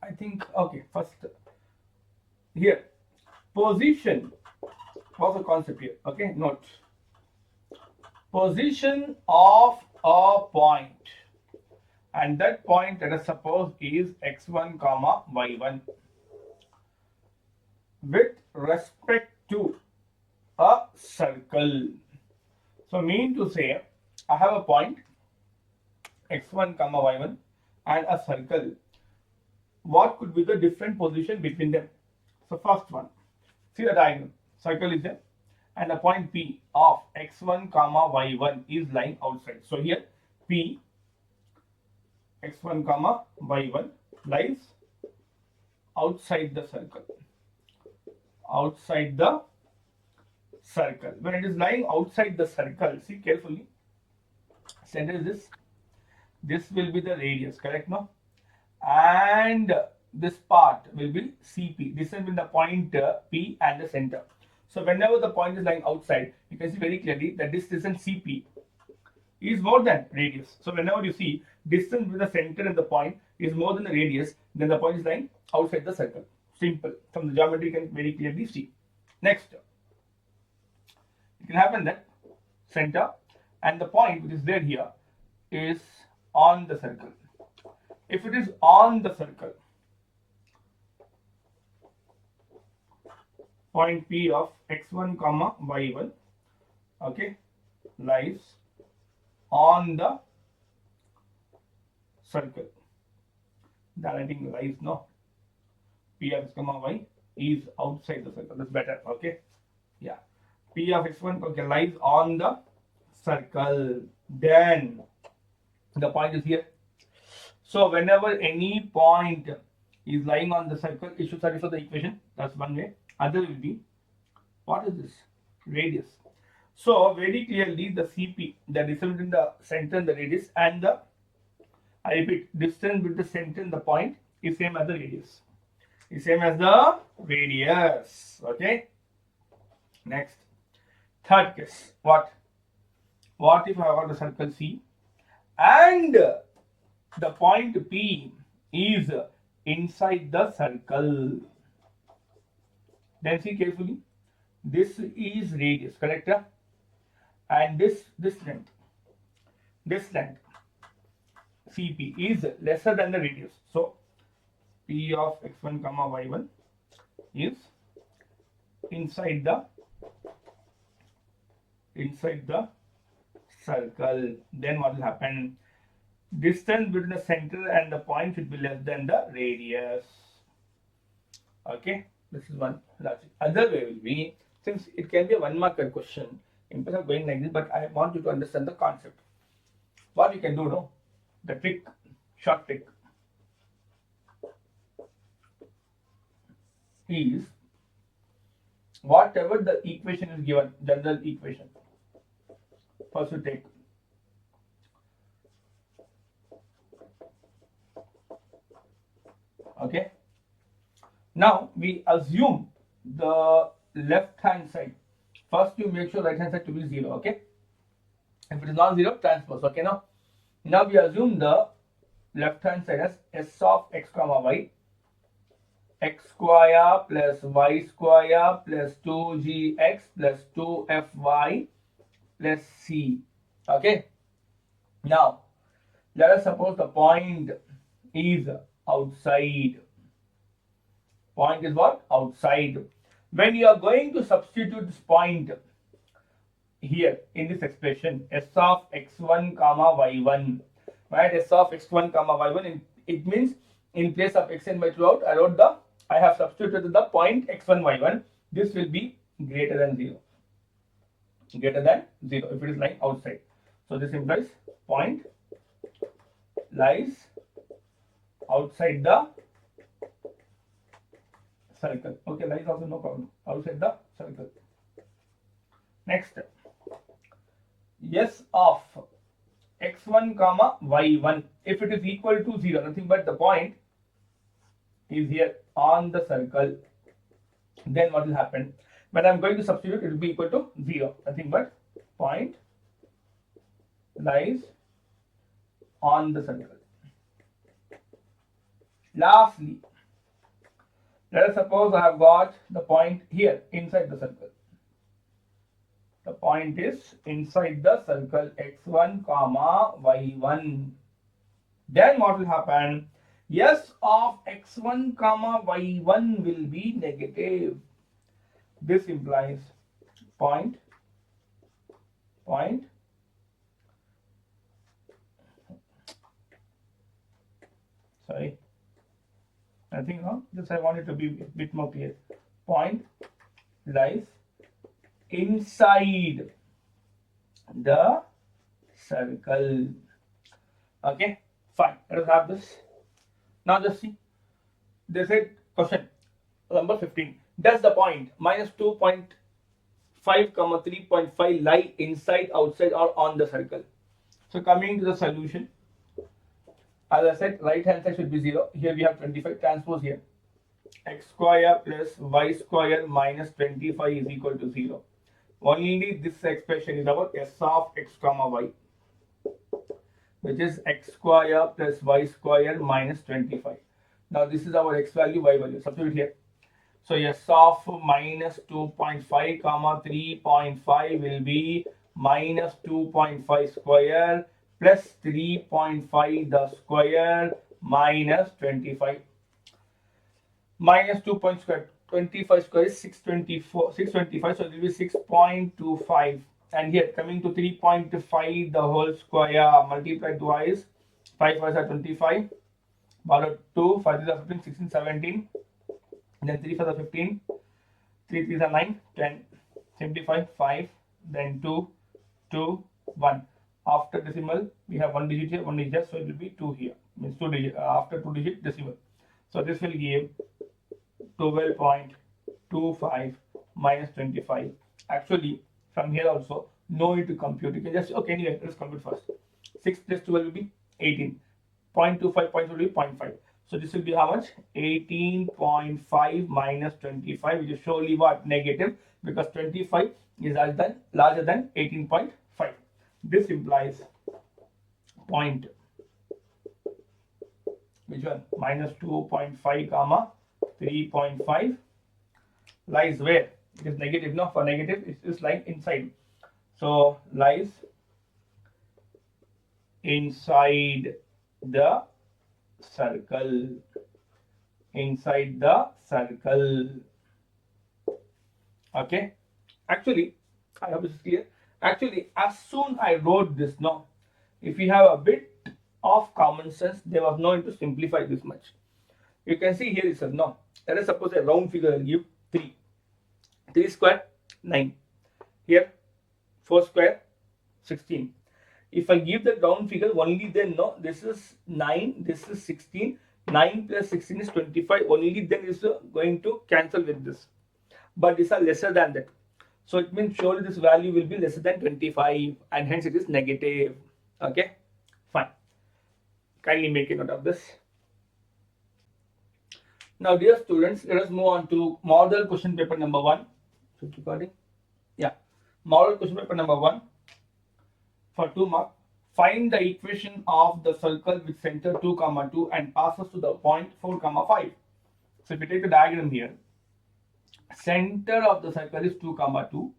I think, okay, first here, position. What's the concept here? Okay, note. Position of a point, and that point, let us suppose, is x1 comma y1 with respect to a circle. So mean to say, I have a point x1 comma y1 and a circle. What could be the different position between them? So first one, see the diagram. Circle is there, and a point P of x1 comma y1 is lying outside. So here P x1 comma y1 lies outside the circle. Outside the circle. When it is lying outside the circle, see carefully. Center is this. This will be the radius, correct? No? And this part will be CP. This will be the point P and the center. So whenever the point is lying outside, you can see very clearly that this distance CP is more than radius. So whenever you see distance between the center and the point is more than the radius, then the point is lying outside the circle. Simple. From the geometry you can very clearly see. Next, it can happen that center and the point which is there here is on the circle. If it is on the circle, point P of x1 comma y1, okay, lies on the circle. That I think lies, no. P of x comma y is outside the circle. That's better. Okay. Yeah. P of x1, okay, lies on the circle. Then the point is here. So whenever any point is lying on the circle, it should satisfy the equation. That's one way. Other will be, what is this? Radius. So very clearly the CP, the distance between the center and the radius, and the, I repeat, distance between the center and the point is same as the radius. Is same as the radius. Okay. Next, third case. What? What if I have the circle C and the point P is inside the circle? Then see carefully. This is radius, correct? And this length CP is lesser than the radius. So P of x1 comma y1 is inside the circle. Then what will happen? Distance between the center and the point should be less than the radius. Okay, this is one logic. Other way will be, since it can be a 1 marker question, instead of going like this, but I want you to understand the concept. What you can do, no? The trick, short trick, is whatever the equation is given, general equation. First you take okay. Now we assume the left hand side. First you make sure right hand side to be 0. Okay. If it is not 0, transpose. Okay. Now we assume the left hand side as s of x comma y, x square plus y square plus 2gx plus 2fy plus c. Okay. Now let us suppose the point is outside. Point is what? Outside. When you are going to substitute this point here in this expression, s of x1 comma y1, right? S of x1 comma y1, it means in place of x and y throughout, I have substituted the point x1 y1, this will be greater than 0. Greater than 0 if it is lying outside. So this implies point lies outside the circle. Okay, lies also no problem. Outside the circle. Next, s of x1 comma y1, if it is equal to 0, nothing but the point is here on the circle, then what will happen? When I am going to substitute, it will be equal to 0, nothing but point lies on the circle. Lastly, let us suppose I have got the point here inside the circle. The point is inside the circle x1 comma y1. Then what will happen? S of x1 comma y1 will be negative. This implies point sorry, I think no, this I want it to be a bit more clear. Point lies inside the circle. Okay, fine. Let us have this. Now just see. They said question number 15. Does the point minus 2.5 comma 3.5 lie inside, outside, or on the circle? So coming to the solution, as I said, right hand side should be 0. Here we have 25. Transpose here. X square plus y square minus 25 is equal to 0. Only this expression is our s of x comma y, which is x square plus y square minus 25. Now this is our x value, y value. Substitute here. So s of minus 2.5 comma 3.5 will be minus 2.5 square plus 3.5 the square minus 25. Minus 2.25 square is 625, so it will be 6.25. And here coming to 3.5 the whole square multiplied twice, 5 5s are 25, borrow 2, 5 3s are 15, 16, 17, then 3 5s are 15, 3 3s are 9, 10, simplify 5, then 2, 2, 1. After decimal, we have 1 digit here, 1 digit here, so it will be 2 here, means 2 digit, after 2 digit decimal. So this will give 12.25 minus 25. Actually, from here also, no need to compute. You can just, okay, anyway, let's compute first. 6 plus 12 will be 18. 0.25 points will be 0.5. So this will be how much? 18.5 minus 25, which is surely what? Negative, because 25 is larger than 18.5. This implies point, which one? Minus 2.5 comma 3.5 lies where? It is negative. No, for negative it is lying inside. So lies inside the circle. Inside the circle. Okay. Actually, I hope this is clear. Actually, as soon I wrote this, no, if you have a bit of common sense, there was no need to simplify this much. You can see here itself. No, let us suppose a round figure will give 3. 3 square 9. Here 4 square 16. If I give the round figure only, then no, this is 9, this is 16. 9 plus 16 is 25. Only then is going to cancel with this. But these are lesser than that. So it means surely this value will be lesser than 25, and hence it is negative. Okay, fine. Kindly make a note of this. Now, dear students, let us move on to model question paper number 1. Recording? Yeah. Model question paper number 1 for 2 marks. Find the equation of the circle with center 2, 2 and passes to the point 4, 5. So if you take the diagram here, center of the circle is 2, 2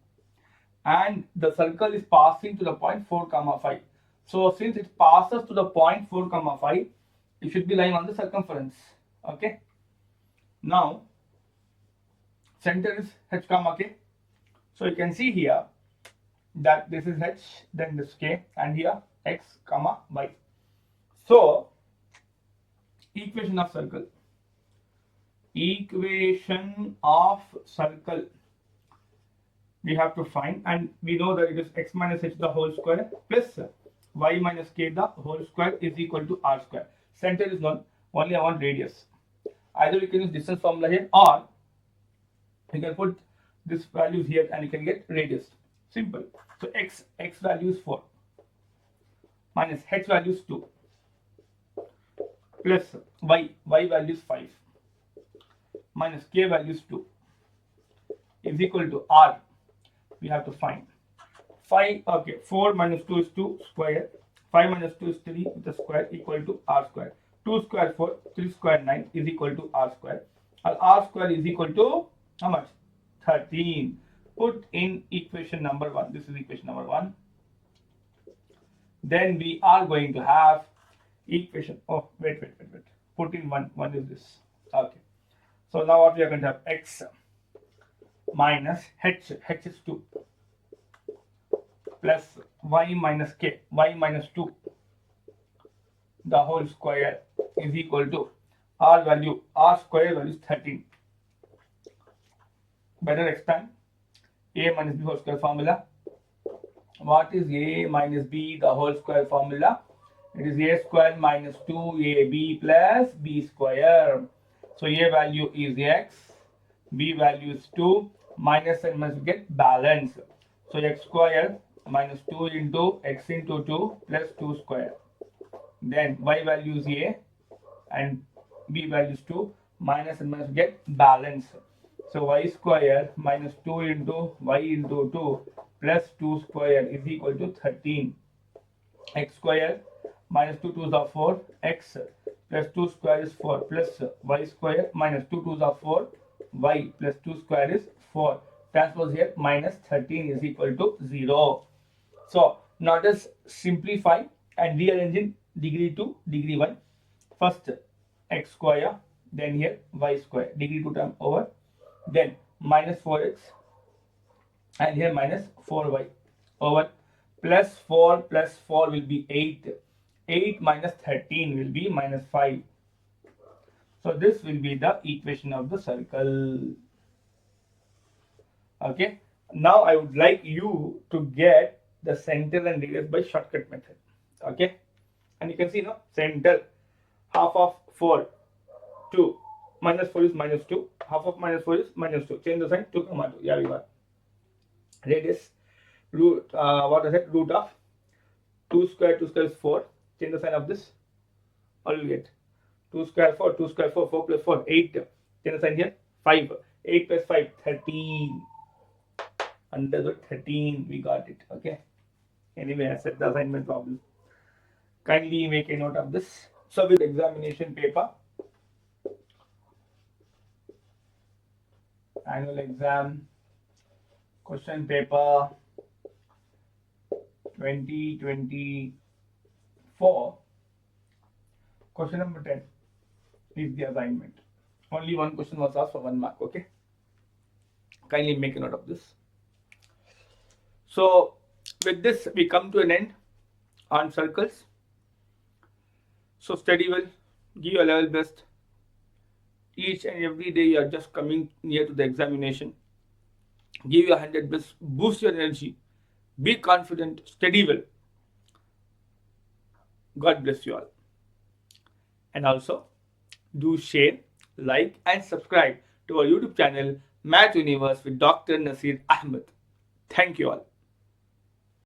and the circle is passing to the point 4, 5. So since it passes to the point 4, 5, it should be lying on the circumference. Okay. Now, center is h, k. So you can see here that this is h, then this k, and here x, y. So, equation of circle. Equation of circle. we have to find, and we know that it is x minus h the whole square plus y minus k the whole square is equal to r square. Center is known, only I want radius. Either you can use distance formula here, or you can put this values here and you can get radius. Simple. So x value is 4 minus h value is 2 plus y value is 5 minus k value is 2 is equal to r. We have to find 5. Okay, 4 minus 2 is 2 square, 5 minus 2 is 3 with the square equal to r square. 2 square 4, 3 square 9 is equal to r square. And r square is equal to how much? 13. Put in equation number 1. This is equation number 1. Then we are going to have equation. Oh, wait. Put in 1. 1 is this. Okay. So now what we are going to have? X minus h is 2 plus y minus k, y minus 2 the whole square is equal to r square value is 13. Better expand. A minus b whole square formula. What is a minus b the whole square formula? It is a square minus 2ab plus b square. So a value is x, b value is 2, minus and minus get balance. So x square minus 2 into x into 2 plus 2 square. Then y value is a and b value is 2, minus and minus get balance. So y square minus 2 into y into 2 plus 2 square is equal to 13. X square minus 2 2s are 4, x plus 2 square is 4 plus y square minus 2 2s are 4, y plus 2 square is 4. Transpose here, minus 13 is equal to 0. So now just simplify and rearrange in degree 2, degree 1. First x square, then here y square, degree 2 term over, then minus 4x and here minus 4y over plus 4 will be 8. 8 minus 13 will be minus 5. So this will be the equation of the circle. Okay. Now I would like you to get the center and radius by shortcut method. Okay. And you can see, no, center, half of 4, 2, minus 4 is minus 2, half of minus 4 is minus 2. Change the sign, 2, 2. Yeah, we got. Radius, root, what is it? Root of 2 square is 4. Change the sign of this. What will you get? 2 square 4, 2 square 4, 4 plus 4, 8. Change the sign here, 5. 8 plus 5, 13. Under the 13, we got it. Okay. Anyway, I said the assignment problem. Kindly make a note of this. So with examination paper, annual exam, question paper 2024, question number 10 is the assignment. Only one question was asked for 1 mark. Okay. Kindly make a note of this. So with this, we come to an end on circles. So study well, give your level best. Each and every day you are just coming near to the examination. Give your 100 best, boost your energy, be confident, study well. God bless you all. And also do share, like and subscribe to our YouTube channel Math Universe with Dr. Naseer Ahmed. Thank you all.